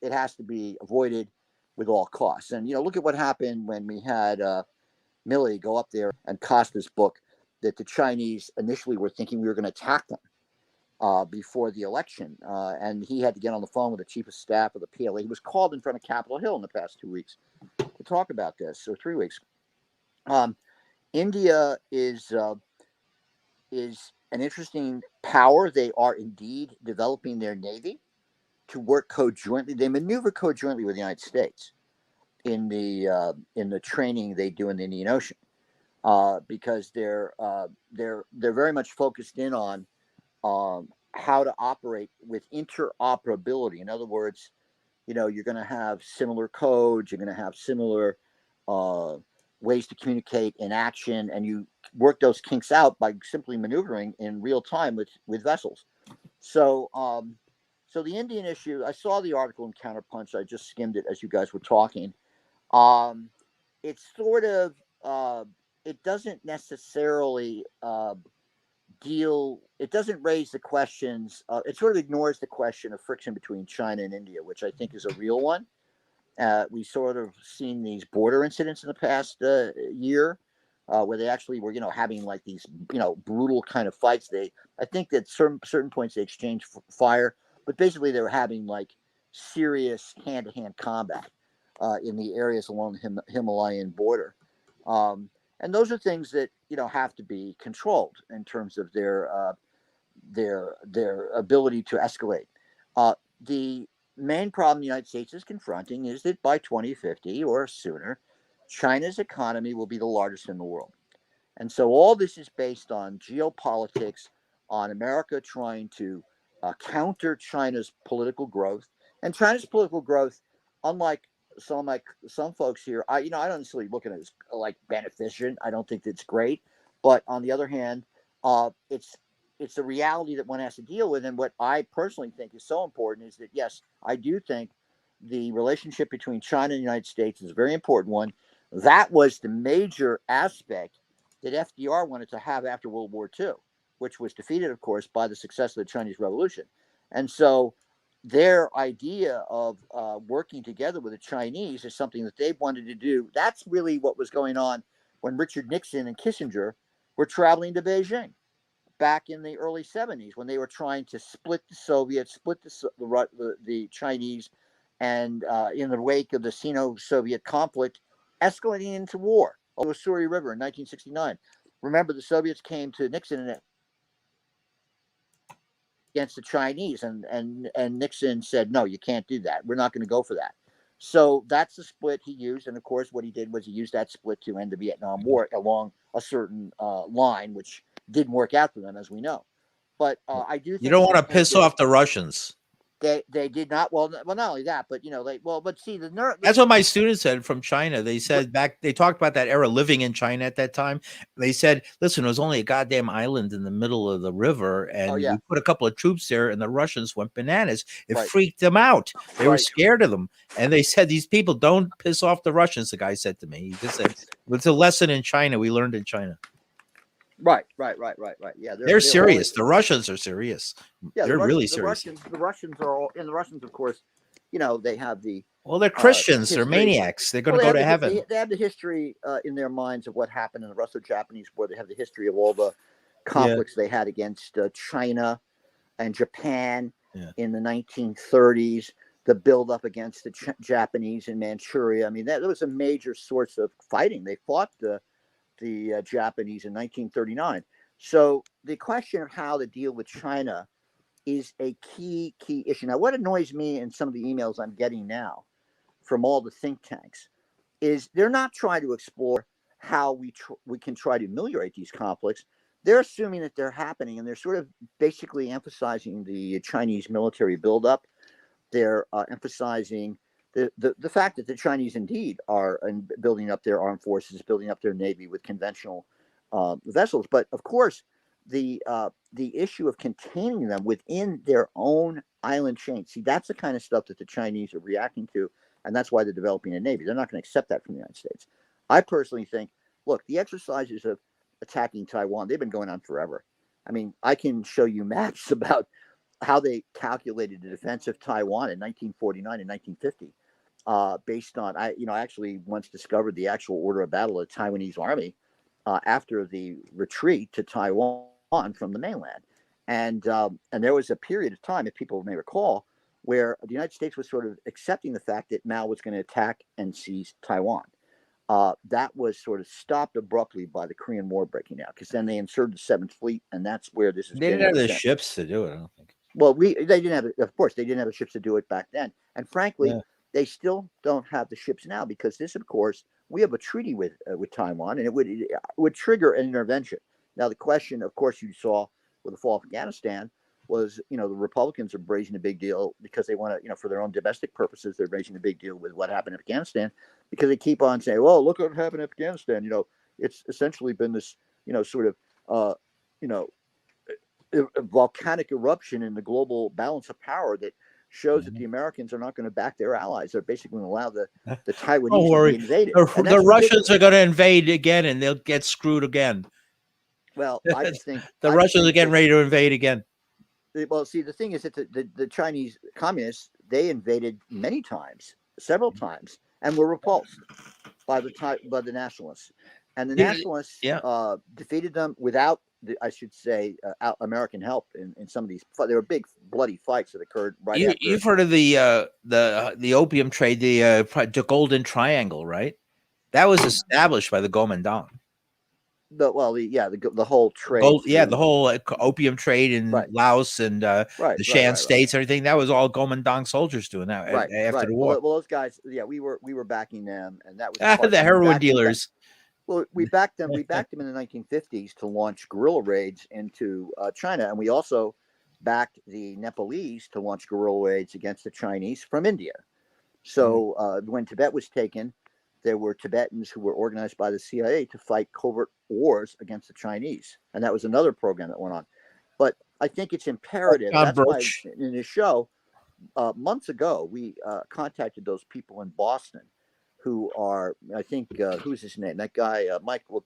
It has to be avoided with all costs. And look at what happened when we had Milley go up there and Costa's book that the Chinese initially were thinking we were going to attack them before the election, and he had to get on the phone with the chief of staff of the PLA. He was called in front of Capitol Hill in the past 2 weeks to talk about this, or 3 weeks. India is an interesting power. They are indeed developing their navy to work co-jointly. They maneuver co-jointly with the United States. in the training they do in the Indian Ocean, because they're very much focused in on how to operate with interoperability. In other words, you're going to have similar codes, you're going to have similar ways to communicate in action, and you work those kinks out by simply maneuvering in real time with vessels. So the Indian issue, I saw the article in Counterpunch. I just skimmed it as you guys were talking. It's sort of it doesn't necessarily it doesn't raise the questions. It sort of ignores the question of friction between China and India, which I think is a real one. We sort of seen these border incidents in the past year, where they actually were, having like these, brutal kind of fights. I think that certain points they exchanged fire, but basically they were having like serious hand-to-hand combat in the areas along the Himalayan border. And those are things that have to be controlled in terms of their ability to escalate. The main problem the United States is confronting is that by 2050 or sooner, China's economy will be the largest in the world. And so all this is based on geopolitics, on America trying to counter China's political growth. And China's political growth, unlike some folks here, I don't necessarily look at it as like beneficent. I don't think it's great, but on the other hand, it's a reality that one has to deal with. And what I personally think is so important is that, yes, I do think the relationship between China and the United States is a very important one. That was the major aspect that FDR wanted to have after World War II, which was defeated, of course, by the success of the Chinese Revolution. And so their idea of working together with the Chinese is something that they wanted to do. That's really what was going on when Richard Nixon and Kissinger were traveling to Beijing back in the early 70s, when they were trying to split the Soviets, split the Chinese, and in the wake of the Sino-Soviet conflict, escalating into war over the Missouri River in 1969. Remember, the Soviets came to Nixon against the Chinese, and Nixon said, no, you can't do that. We're not going to go for that. So that's the split he used. And of course, what he did was he used that split to end the Vietnam War along a certain line, which didn't work out for them, as we know. But I do think you don't want to piss off the Russians. They did not. Well, not only that, but but see, that's what my students said from China. They said they talked about that era living in China at that time. They said, listen, it was only a goddamn island in the middle of the river, and we put a couple of troops there, and the Russians went bananas. It freaked them out. They were scared of them, and they said, these people don't piss off the Russians. The guy said to me, he just said, it's a lesson in China we learned in China. Right. Yeah, they're serious. The Russians are serious. Yeah, they're really serious. The Russians are all, and the Russians, of course, they have the. Well, they're Christians. They're maniacs. They're going to go to heaven. They have the history in their minds of what happened in the Russo-Japanese War. They have the history of all the conflicts they had against China and Japan in the 1930s. The buildup against the Japanese in Manchuria. I mean, that was a major source of fighting. They fought the Japanese in 1939. So the question of how to deal with China is a key issue. Now, what annoys me in some of the emails I'm getting now from all the think tanks is they're not trying to explore how we can try to ameliorate these conflicts. They're assuming that they're happening, and they're sort of basically emphasizing the Chinese military buildup. They're emphasizing the fact that the Chinese indeed are building up their armed forces, building up their navy with conventional vessels. But of course, the issue of containing them within their own island chain. See, that's the kind of stuff that the Chinese are reacting to, and that's why they're developing a navy. They're not going to accept that from the United States. I personally think, look, the exercises of attacking Taiwan, they've been going on forever. I mean, I can show you maps about how they calculated the defense of Taiwan in 1949 and 1950. Based on, I actually once discovered the actual order of battle of the Taiwanese army after the retreat to Taiwan from the mainland. And there was a period of time, if people may recall, where the United States was sort of accepting the fact that Mao was going to attack and seize Taiwan. That was sort of stopped abruptly by the Korean War breaking out, because then they inserted the Seventh Fleet, and that's where this is. They didn't have the ships to do it, I don't think. Well, they didn't have, of course, they didn't have the ships to do it back then. And frankly, they still don't have the ships now because this, of course, we have a treaty with Taiwan, and it would trigger an intervention. Now, the question, of course, you saw with the fall of Afghanistan was, the Republicans are raising a big deal because they want to, for their own domestic purposes, they're raising a big deal with what happened in Afghanistan because they keep on saying, well, look what happened in Afghanistan. It's essentially been this, sort of, a volcanic eruption in the global balance of power that shows that the Americans are not going to back their allies. They're basically going to allow the Taiwanese to be invaded. The Russians are going to invade again, and they'll get screwed again. Well, I just think the Russians are getting ready to invade again. Well, see, the thing is that the Chinese communists, they invaded many times, several times, and were repulsed by the nationalists. And the nationalists defeated them without, I should say, American help in some of these. There were big bloody fights that occurred right after. You've heard of the opium trade, the Golden Triangle, right? That was established by the Kuomintang. The whole trade. The whole opium trade in Laos and the Shan states, everything. That was all Kuomintang soldiers doing that after the war. Well, those guys, we were backing them, and that was the heroin dealers. Well, we backed them. We backed them in the 1950s to launch guerrilla raids into China, and we also backed the Nepalese to launch guerrilla raids against the Chinese from India. So when Tibet was taken, there were Tibetans who were organized by the CIA to fight covert wars against the Chinese, and that was another program that went on. But I think it's imperative. That's why in the show months ago we contacted those people in Boston. Who are, I think, who's his name? That guy, Michael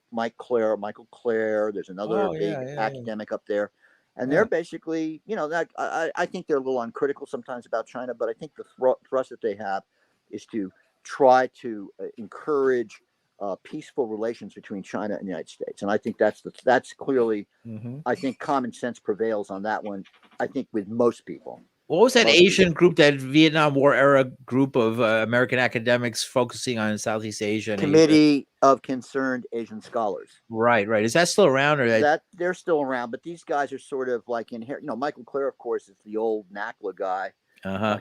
Clare. There's another big academic up there. And they're basically, I think they're a little uncritical sometimes about China, but I think the thrust that they have is to try to encourage peaceful relations between China and the United States. And I think that's clearly, I think common sense prevails on that one, I think, with most people. What was that Asian group, that Vietnam War era group of American academics focusing on Southeast Asia? And Committee of Concerned Asian Scholars. Right. Is that still around? Or that they're still around, but these guys are sort of like Michael Clare, of course, is the old NACLA guy.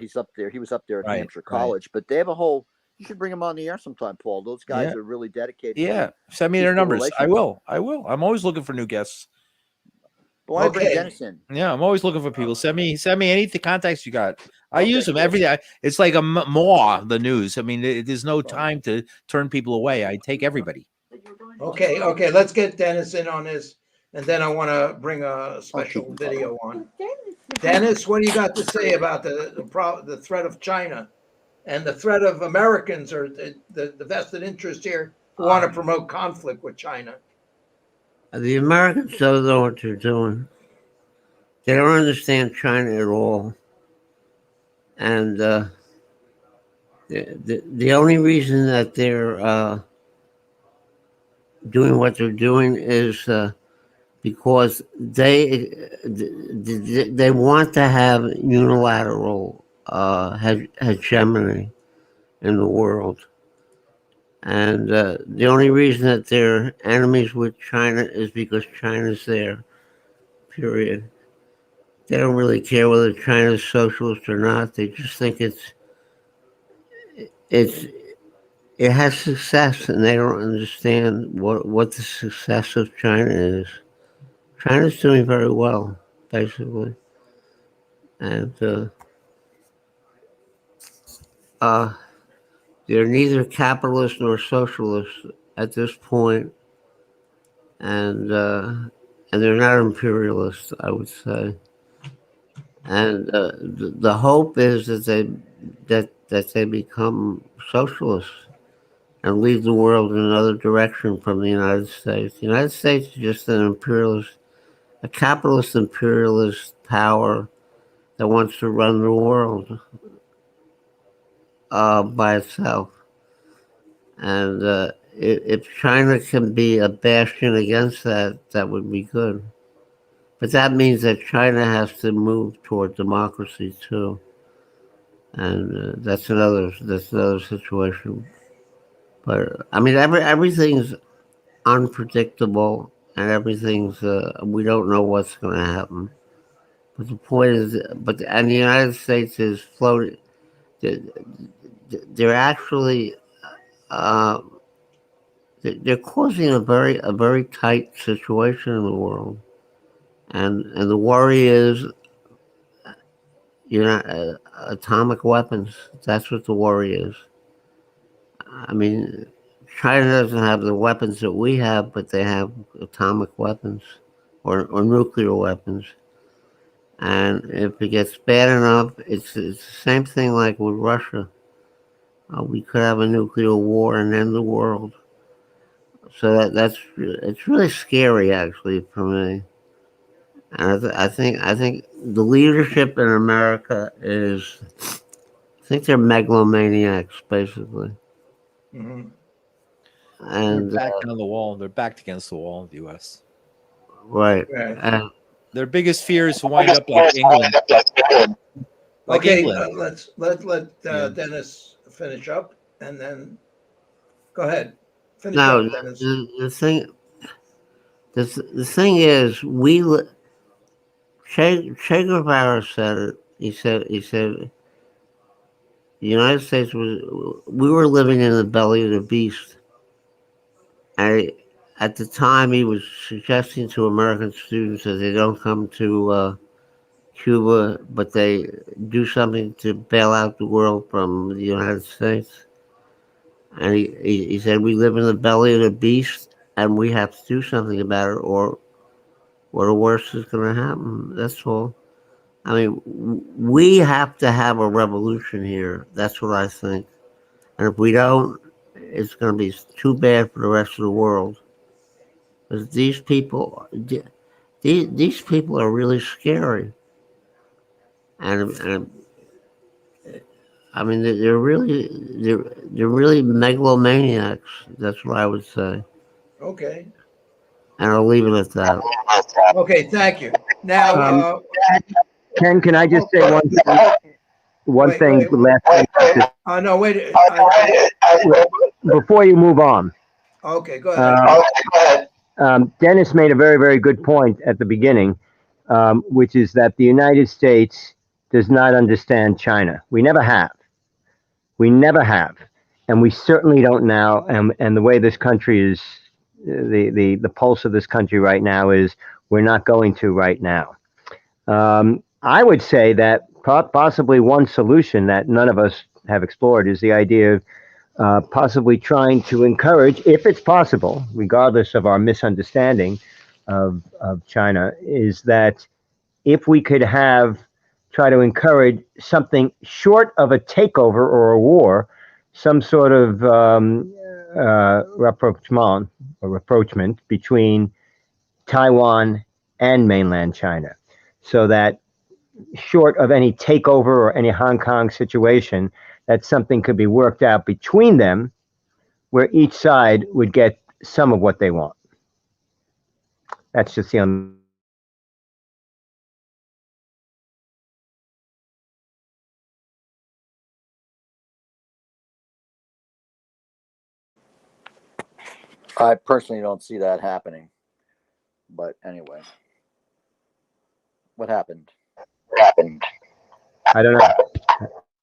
He's up there. He was up there at New Hampshire College, but they have a whole. You should bring them on the air sometime, Paul. Those guys are really dedicated. Yeah, send me their numbers. I will. I'm always looking for new guests. Well, bring Dennis in. Yeah, I'm always looking for people. Send me any contacts you got. I use them every day. It's like a maw, the news. I mean, there's no time to turn people away. I take everybody. Okay. Let's get Dennis in on this, and then I want to bring a special video on. Dennis, what do you got to say about the threat of China and the threat of Americans or the vested interest here who want to promote conflict with China? The Americans don't know what they're doing. They don't understand China at all. And the only reason that they're doing what they're doing is because they want to have unilateral hegemony in the world. And the only reason that they're enemies with China is because China's there, period. They don't really care whether China's socialist or not. They just think it has success, and they don't understand what the success of China is. China's doing very well, basically. And they're neither capitalist nor socialist at this point, and they're not imperialist, I would say. And the hope is that they become socialists and lead the world in another direction from the United States. The United States is just an imperialist, a capitalist imperialist power that wants to run the world by itself. And if China can be a bastion against that, that would be good. But that means that China has to move toward democracy too, and that's another situation. But I mean, everything's unpredictable, and everything's we don't know what's going to happen. But the point is, and the United States is floating. they're actually they're causing a very tight situation in the world, and the worry is, atomic weapons. That's what the worry is. I mean, China doesn't have the weapons that we have, but they have atomic weapons or nuclear weapons. And if it gets bad enough, it's the same thing like with Russia. We could have a nuclear war and end the world. So it's really scary, actually, for me. And I think the leadership in America is, I think they're megalomaniacs, basically. Mhm. And They're backed on the wall. They're backed against the wall, the U.S. right. Right. And Their biggest fear is to wind up like England. Like Okay, England. let Yeah. Dennis finish up, and then go ahead. Finish no, up, Dennis. the thing is, Che Guevara said it. He said the United States we were living in the belly of the beast. And at the time, he was suggesting to American students that they don't come to Cuba, but they do something to bail out the world from the United States. And he said, we live in the belly of the beast, and we have to do something about it, or the worst is going to happen. That's all. I mean, we have to have a revolution here. That's what I think. And if we don't, it's going to be too bad for the rest of the world. Because these people are really scary. And I mean, they're really megalomaniacs. That's what I would say. Okay. And I'll leave it at that. Okay, thank you. Now, Ken, can I just say one Wait, thing? wait. Last thing, no, wait. before you move on. Okay, go ahead. Dennis made a very, very good point at the beginning, which is that the United States does not understand China. We never have. We never have. And we certainly don't now. And the way this country is, the pulse of this country right now is we're not going to right now. I would say that possibly one solution that none of us have explored is the idea of possibly trying to encourage, if it's possible, regardless of our misunderstanding of China, is that if we could try to encourage something short of a takeover or a war, some sort of rapprochement between Taiwan and mainland China, so that short of any takeover or any Hong Kong situation, that something could be worked out between them where each side would get some of what they want. That's just the I personally don't see that happening. But anyway, what happened? I don't know.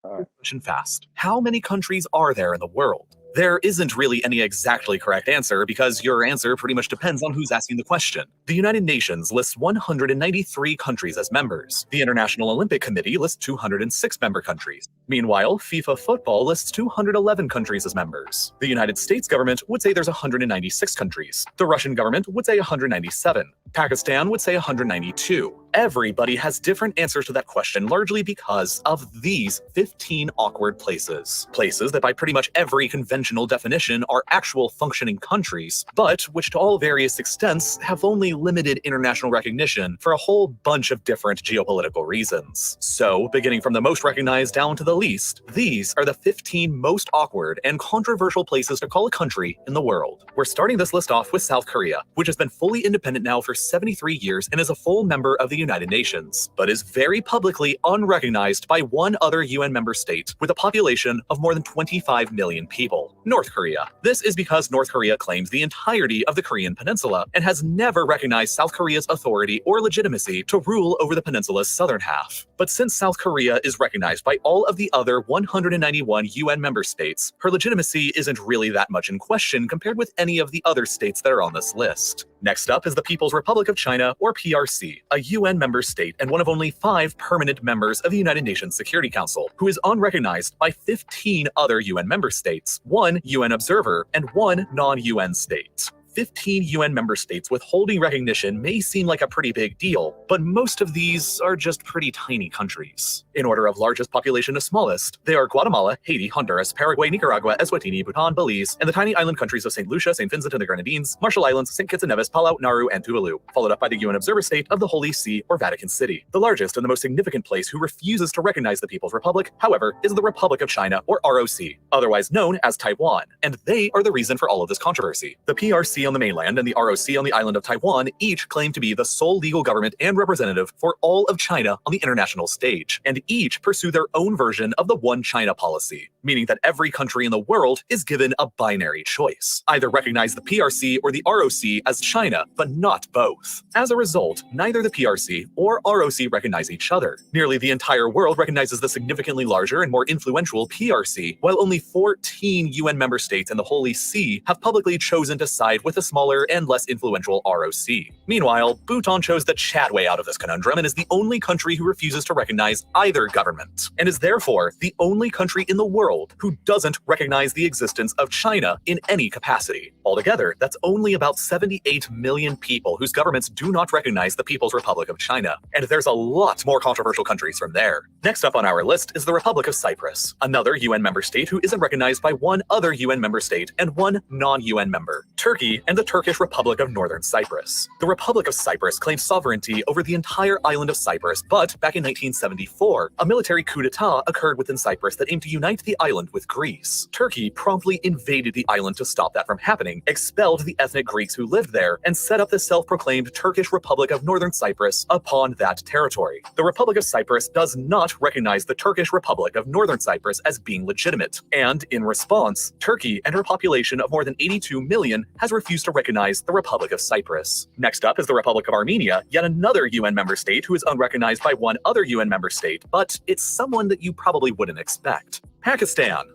All right. Question fast. How many countries are there in the world? There isn't really any exactly correct answer because your answer pretty much depends on who's asking the question. The United Nations lists 193 countries as members. The International Olympic Committee lists 206 member countries. Meanwhile, FIFA football lists 211 countries as members. The United States government would say there's 196 countries. The Russian government would say 197. Pakistan would say 192. Everybody has different answers to that question, largely because of these 15 awkward places. Places that by pretty much every conventional definition are actual functioning countries, but which to all various extents have only limited international recognition for a whole bunch of different geopolitical reasons. So, beginning from the most recognized down to the least, these are the 15 most awkward and controversial places to call a country in the world. We're starting this list off with South Korea, which has been fully independent now for 73 years and is a full member of the United Nations, but is very publicly unrecognized by one other UN member state with a population of more than 25 million people, North Korea. This is because North Korea claims the entirety of the Korean peninsula and has never recognized South Korea's authority or legitimacy to rule over the peninsula's southern half. But But since South Korea is recognized by all of the other 191 UN member states, her legitimacy isn't really that much in question compared with any of the other states that are on this list. Next up is the People's Republic of China, or PRC, a UN member state and one of only 5 permanent members of the United Nations Security Council, who is unrecognized by 15 other UN member states, 1 UN observer, and 1 non-UN state. 15 UN member states withholding recognition may seem like a pretty big deal, but most of these are just pretty tiny countries. In order of largest population to smallest, they are Guatemala, Haiti, Honduras, Paraguay, Nicaragua, Eswatini, Bhutan, Belize, and the tiny island countries of St. Lucia, St. Vincent and the Grenadines, Marshall Islands, St. Kitts and Nevis, Palau, Nauru, and Tuvalu, followed up by the UN observer state of the Holy See or Vatican City. The largest and the most significant place who refuses to recognize the People's Republic, however, is the Republic of China, or ROC, otherwise known as Taiwan, and they are the reason for all of this controversy. The PRC on the mainland and the ROC on the island of Taiwan each claim to be the sole legal government and representative for all of China on the international stage, and each pursue their own version of the One China policy, meaning that every country in the world is given a binary choice. Either recognize the PRC or the ROC as China, but not both. As a result, neither the PRC or ROC recognize each other. Nearly the entire world recognizes the significantly larger and more influential PRC, while only 14 UN member states and the Holy See have publicly chosen to side with the smaller and less influential ROC. Meanwhile, Bhutan chose the Chad way out of this conundrum and is the only country who refuses to recognize either government, and is therefore the only country in the world who doesn't recognize the existence of China in any capacity. Altogether, that's only about 78 million people whose governments do not recognize the People's Republic of China, and there's a lot more controversial countries from there. Next up on our list is the Republic of Cyprus, another UN member state who isn't recognized by one other UN member state and one non-UN member, Turkey and the Turkish Republic of Northern Cyprus. The Republic of Cyprus claims sovereignty over the entire island of Cyprus, but back in 1974, a military coup d'etat occurred within Cyprus that aimed to unite the island with Greece. Turkey promptly invaded the island to stop that from happening, expelled the ethnic Greeks who lived there, and set up the self-proclaimed Turkish Republic of Northern Cyprus upon that territory. The Republic of Cyprus does not recognize the Turkish Republic of Northern Cyprus as being legitimate, and in response, Turkey and her population of more than 82 million has refused to recognize the Republic of Cyprus. Next up is the Republic of Armenia, yet another UN member state who is unrecognized by one other UN member state, but it's someone that you probably wouldn't expect. Pakistan.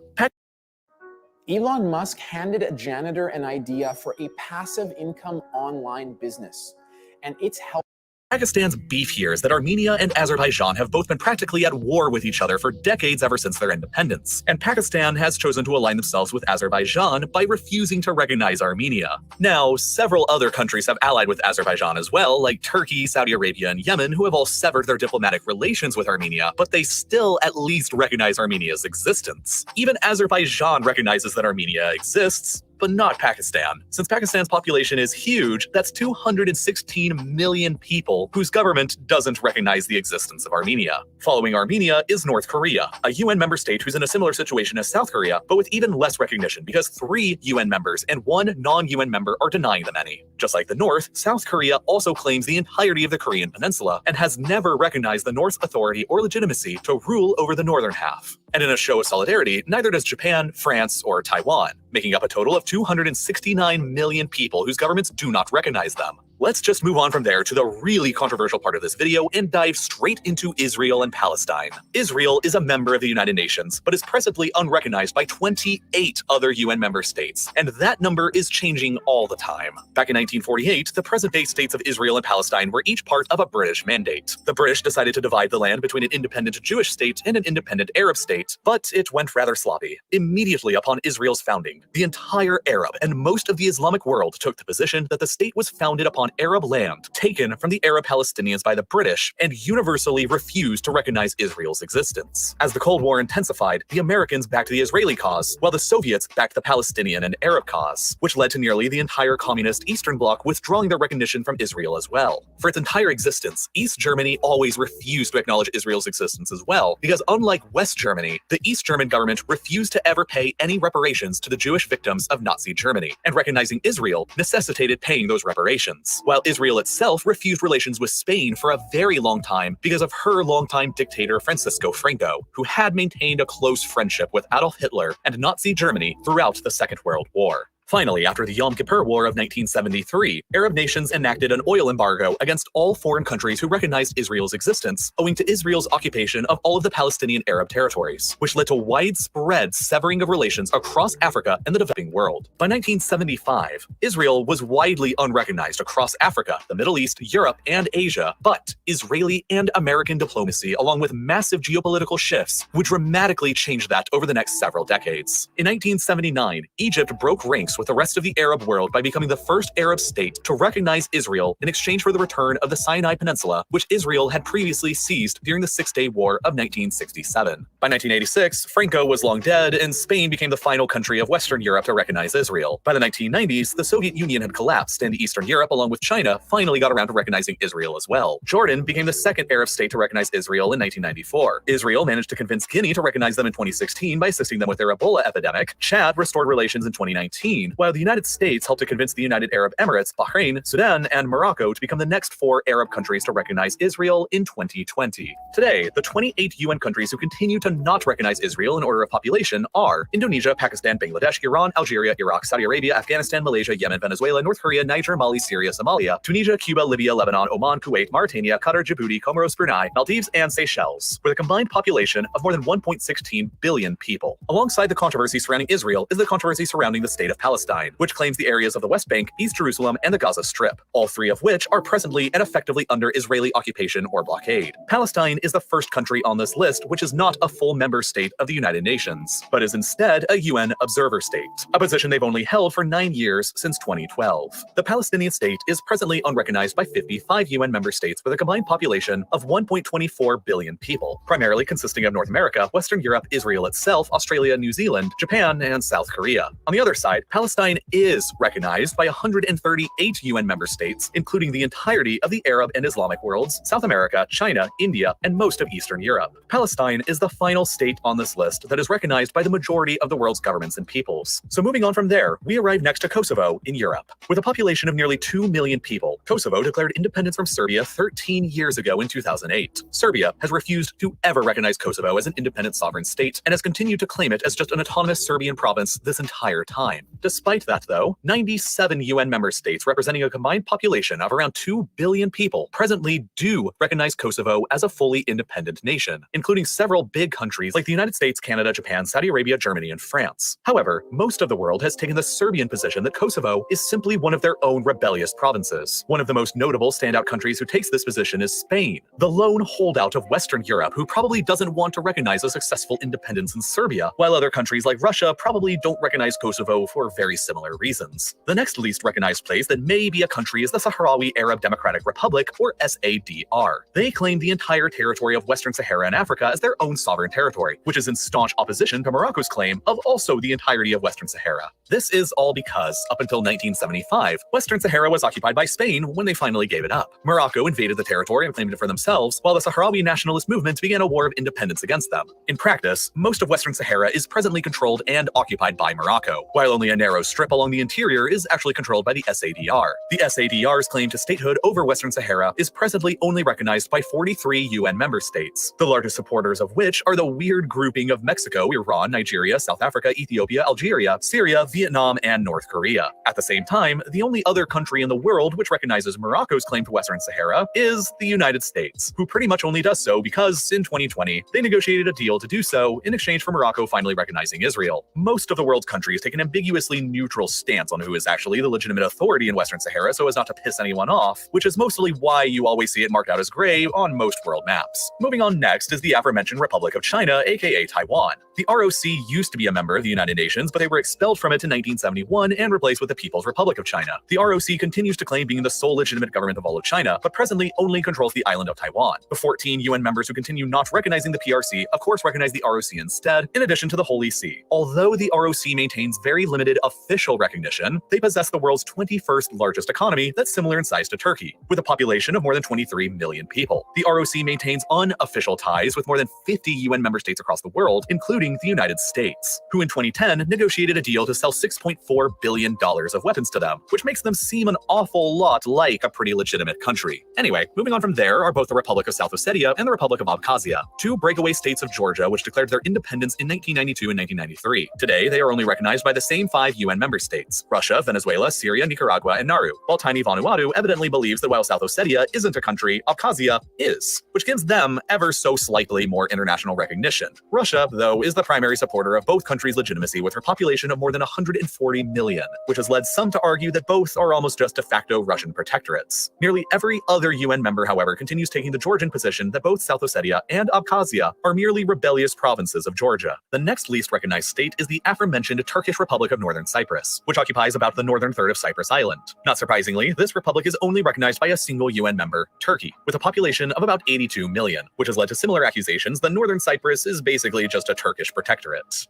Elon Musk handed a janitor an idea for a passive income online business, and it's helped. Pakistan's beef here is that Armenia and Azerbaijan have both been practically at war with each other for decades ever since their independence, and Pakistan has chosen to align themselves with Azerbaijan by refusing to recognize Armenia. Now, several other countries have allied with Azerbaijan as well, like Turkey, Saudi Arabia, and Yemen, who have all severed their diplomatic relations with Armenia, but they still at least recognize Armenia's existence. Even Azerbaijan recognizes that Armenia exists, but not Pakistan. Since Pakistan's population is huge, that's 216 million people whose government doesn't recognize the existence of Armenia. Following Armenia is North Korea, a UN member state who's in a similar situation as South Korea, but with even less recognition because 3 UN members and 1 non-UN member are denying them any. Just like the North, South Korea also claims the entirety of the Korean peninsula and has never recognized the North's authority or legitimacy to rule over the northern half. And in a show of solidarity, neither does Japan, France, or Taiwan, making up a total of 269 million people whose governments do not recognize them. Let's just move on from there to the really controversial part of this video and dive straight into Israel and Palestine. Israel is a member of the United Nations, but is presently unrecognized by 28 other UN member states, and that number is changing all the time. Back in 1948, the present-day states of Israel and Palestine were each part of a British mandate. The British decided to divide the land between an independent Jewish state and an independent Arab state, but it went rather sloppy. Immediately upon Israel's founding, the entire Arab and most of the Islamic world took the position that the state was founded upon Arab land taken from the Arab Palestinians by the British and universally refused to recognize Israel's existence. As the Cold War intensified, the Americans backed the Israeli cause, while the Soviets backed the Palestinian and Arab cause, which led to nearly the entire communist Eastern Bloc withdrawing their recognition from Israel as well. For its entire existence, East Germany always refused to acknowledge Israel's existence as well, because unlike West Germany, the East German government refused to ever pay any reparations to the Jewish victims of Nazi Germany, and recognizing Israel necessitated paying those reparations. While Israel itself refused relations with Spain for a very long time because of her longtime dictator Francisco Franco, who had maintained a close friendship with Adolf Hitler and Nazi Germany throughout the Second World War. Finally, after the Yom Kippur War of 1973, Arab nations enacted an oil embargo against all foreign countries who recognized Israel's existence, owing to Israel's occupation of all of the Palestinian Arab territories, which led to widespread severing of relations across Africa and the developing world. By 1975, Israel was widely unrecognized across Africa, the Middle East, Europe, and Asia, but Israeli and American diplomacy, along with massive geopolitical shifts, would dramatically change that over the next several decades. In 1979, Egypt broke ranks with the rest of the Arab world by becoming the first Arab state to recognize Israel in exchange for the return of the Sinai Peninsula, which Israel had previously seized during the Six-Day War of 1967. By 1986, Franco was long dead, and Spain became the final country of Western Europe to recognize Israel. By the 1990s, the Soviet Union had collapsed, and Eastern Europe, along with China, finally got around to recognizing Israel as well. Jordan became the second Arab state to recognize Israel in 1994. Israel managed to convince Guinea to recognize them in 2016 by assisting them with their Ebola epidemic. Chad restored relations in 2019, while the United States helped to convince the United Arab Emirates, Bahrain, Sudan, and Morocco to become the next 4 Arab countries to recognize Israel in 2020. Today, the 28 UN countries who continue to not recognize Israel in order of population are Indonesia, Pakistan, Bangladesh, Iran, Algeria, Iraq, Saudi Arabia, Afghanistan, Malaysia, Yemen, Venezuela, North Korea, Niger, Mali, Syria, Somalia, Tunisia, Cuba, Libya, Lebanon, Oman, Kuwait, Mauritania, Qatar, Djibouti, Comoros, Brunei, Maldives, and Seychelles, with a combined population of more than 1.16 billion people. Alongside the controversy surrounding Israel is the controversy surrounding the state of Palestine, which claims the areas of the West Bank, East Jerusalem, and the Gaza Strip, all 3 of which are presently and effectively under Israeli occupation or blockade. Palestine is the first country on this list which is not a full member state of the United Nations, but is instead a UN observer state, a position they've only held for 9 years since 2012. The Palestinian state is presently unrecognized by 55 UN member states with a combined population of 1.24 billion people, primarily consisting of North America, Western Europe, Israel itself, Australia, New Zealand, Japan, and South Korea. On the other side, Palestine is recognized by 138 UN member states, including the entirety of the Arab and Islamic worlds, South America, China, India, and most of Eastern Europe. Palestine is the final state on this list that is recognized by the majority of the world's governments and peoples. So moving on from there, we arrive next to Kosovo in Europe. With a population of nearly 2 million people, Kosovo declared independence from Serbia 13 years ago in 2008. Serbia has refused to ever recognize Kosovo as an independent sovereign state and has continued to claim it as just an autonomous Serbian province this entire time. Despite that, though, 97 UN member states representing a combined population of around 2 billion people presently do recognize Kosovo as a fully independent nation, including several big countries like the United States, Canada, Japan, Saudi Arabia, Germany, and France. However, most of the world has taken the Serbian position that Kosovo is simply one of their own rebellious provinces. One of the most notable standout countries who takes this position is Spain, the lone holdout of Western Europe who probably doesn't want to recognize a successful independence in Serbia, while other countries like Russia probably don't recognize Kosovo for very similar reasons. The next least recognized place that may be a country is the Sahrawi Arab Democratic Republic, or SADR. They claim the entire territory of Western Sahara and Africa as their own sovereign territory, which is in staunch opposition to Morocco's claim of also the entirety of Western Sahara. This is all because, up until 1975, Western Sahara was occupied by Spain when they finally gave it up. Morocco invaded the territory and claimed it for themselves, while the Sahrawi nationalist movement began a war of independence against them. In practice, most of Western Sahara is presently controlled and occupied by Morocco, while only a narrow strip along the interior is actually controlled by the SADR. The SADR's claim to statehood over Western Sahara is presently only recognized by 43 UN member states, the largest supporters of which are the weird grouping of Mexico, Iran, Nigeria, South Africa, Ethiopia, Algeria, Syria, Vietnam, and North Korea. At the same time, the only other country in the world which recognizes Morocco's claim to Western Sahara is the United States, who pretty much only does so because, in 2020, they negotiated a deal to do so in exchange for Morocco finally recognizing Israel. Most of the world's countries take an ambiguously neutral stance on who is actually the legitimate authority in Western Sahara so as not to piss anyone off, which is mostly why you always see it marked out as gray on most world maps. Moving on next is the aforementioned Republic of China, aka Taiwan. The ROC used to be a member of the United Nations, but they were expelled from it in 1971 and replaced with the People's Republic of China. The ROC continues to claim being the sole legitimate government of all of China, but presently only controls the island of Taiwan. The 14 UN members who continue not recognizing the PRC, of course, recognize the ROC instead, in addition to the Holy See. Although the ROC maintains very limited official recognition, they possess the world's 21st largest economy that's similar in size to Turkey, with a population of more than 23 million people. The ROC maintains unofficial ties with more than 50 UN member states across the world, including the United States, who in 2010 negotiated a deal to sell $6.4 billion of weapons to them, which makes them seem an awful lot like a pretty legitimate country. Anyway, moving on from there are both the Republic of South Ossetia and the Republic of Abkhazia, two breakaway states of Georgia which declared their independence in 1992 and 1993. Today, they are only recognized by the same 5 UN member states: Russia, Venezuela, Syria, Nicaragua, and Nauru, while tiny Vanuatu evidently believes that while South Ossetia isn't a country, Abkhazia is, which gives them ever so slightly more international recognition. Russia, though, is the primary supporter of both countries' legitimacy with her population of more than 140 million, which has led some to argue that both are almost just de facto Russian protectorates. Nearly every other UN member, however, continues taking the Georgian position that both South Ossetia and Abkhazia are merely rebellious provinces of Georgia. The next least recognized state is the aforementioned Turkish Republic of Northern Cyprus, which occupies about the northern third of Cyprus Island. Not surprisingly, this republic is only recognized by a single UN member, Turkey, with a population of about 82 million, which has led to similar accusations that Northern Cyprus is basically just a Turkish protectorate.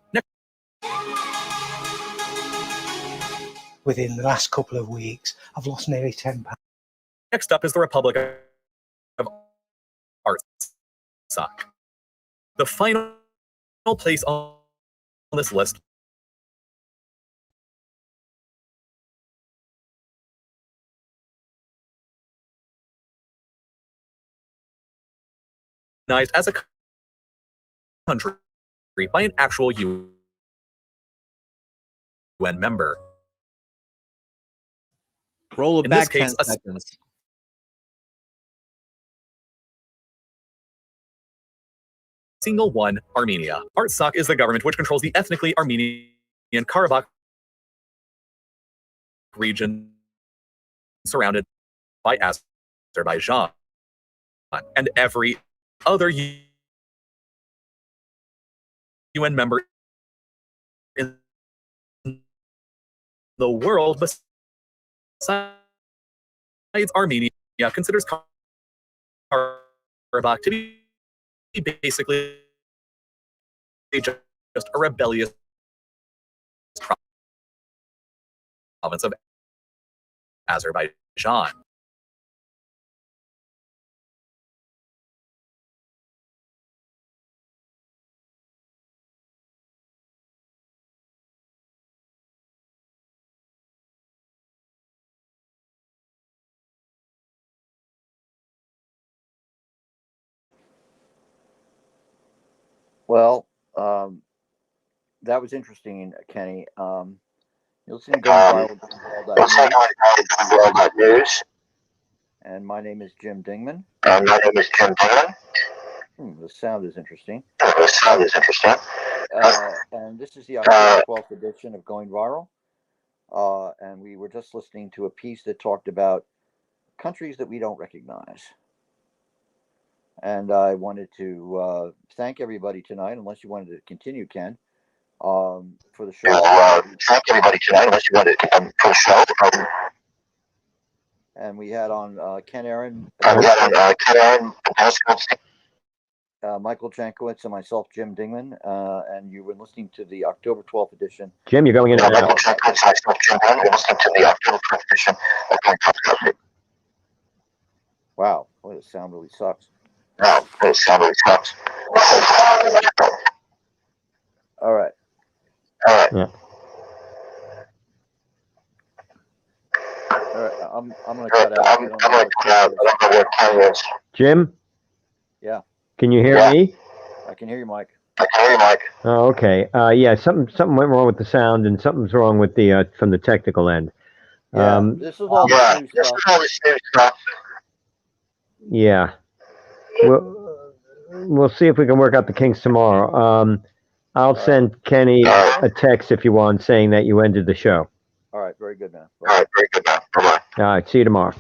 Within the last couple of weeks, I've lost nearly 10 pounds. Next up is the Republic of Artsakh. The final place on this list as a country by an actual UN member. Roll it In back this case, 10 seconds. Single one, Armenia. Artsakh is the government which controls the ethnically Armenian Karabakh region surrounded by Azerbaijan. And every other UN member in the world besides Armenia considers Karabakh to be basically just a rebellious province of Azerbaijan. Well, that was interesting, Kenny. You're listening to Going Viral News. And my name is Jim Dingman. The sound is interesting. And this is the October 12th edition of Going Viral. And we were just listening to a piece that talked about countries that we don't recognize. And I wanted to thank everybody tonight, unless you wanted to continue, Ken, for the show. Thank everybody tonight, unless you wanted to continue for the show. And we had on Ken Aaron, Michael Jankowitz, and myself, Jim Dingman. And you were listening to the October 12th edition. Jim, you're going in and out. Wow, boy, the sound really sucks. All right. Yeah. All right, I'm going to cut out. I don't know where Ken is. Jim? Yeah. Can you hear me? I can hear you, Mike. Oh, okay. Yeah, something went wrong with the sound, and something's wrong with the from the technical end. Yeah, this is all the new stuff. Yeah. We'll see if we can work out the kinks tomorrow. I'll send Kenny a text if you want, saying that you ended the show. All right, very good, man. Bye-bye. All right, see you tomorrow.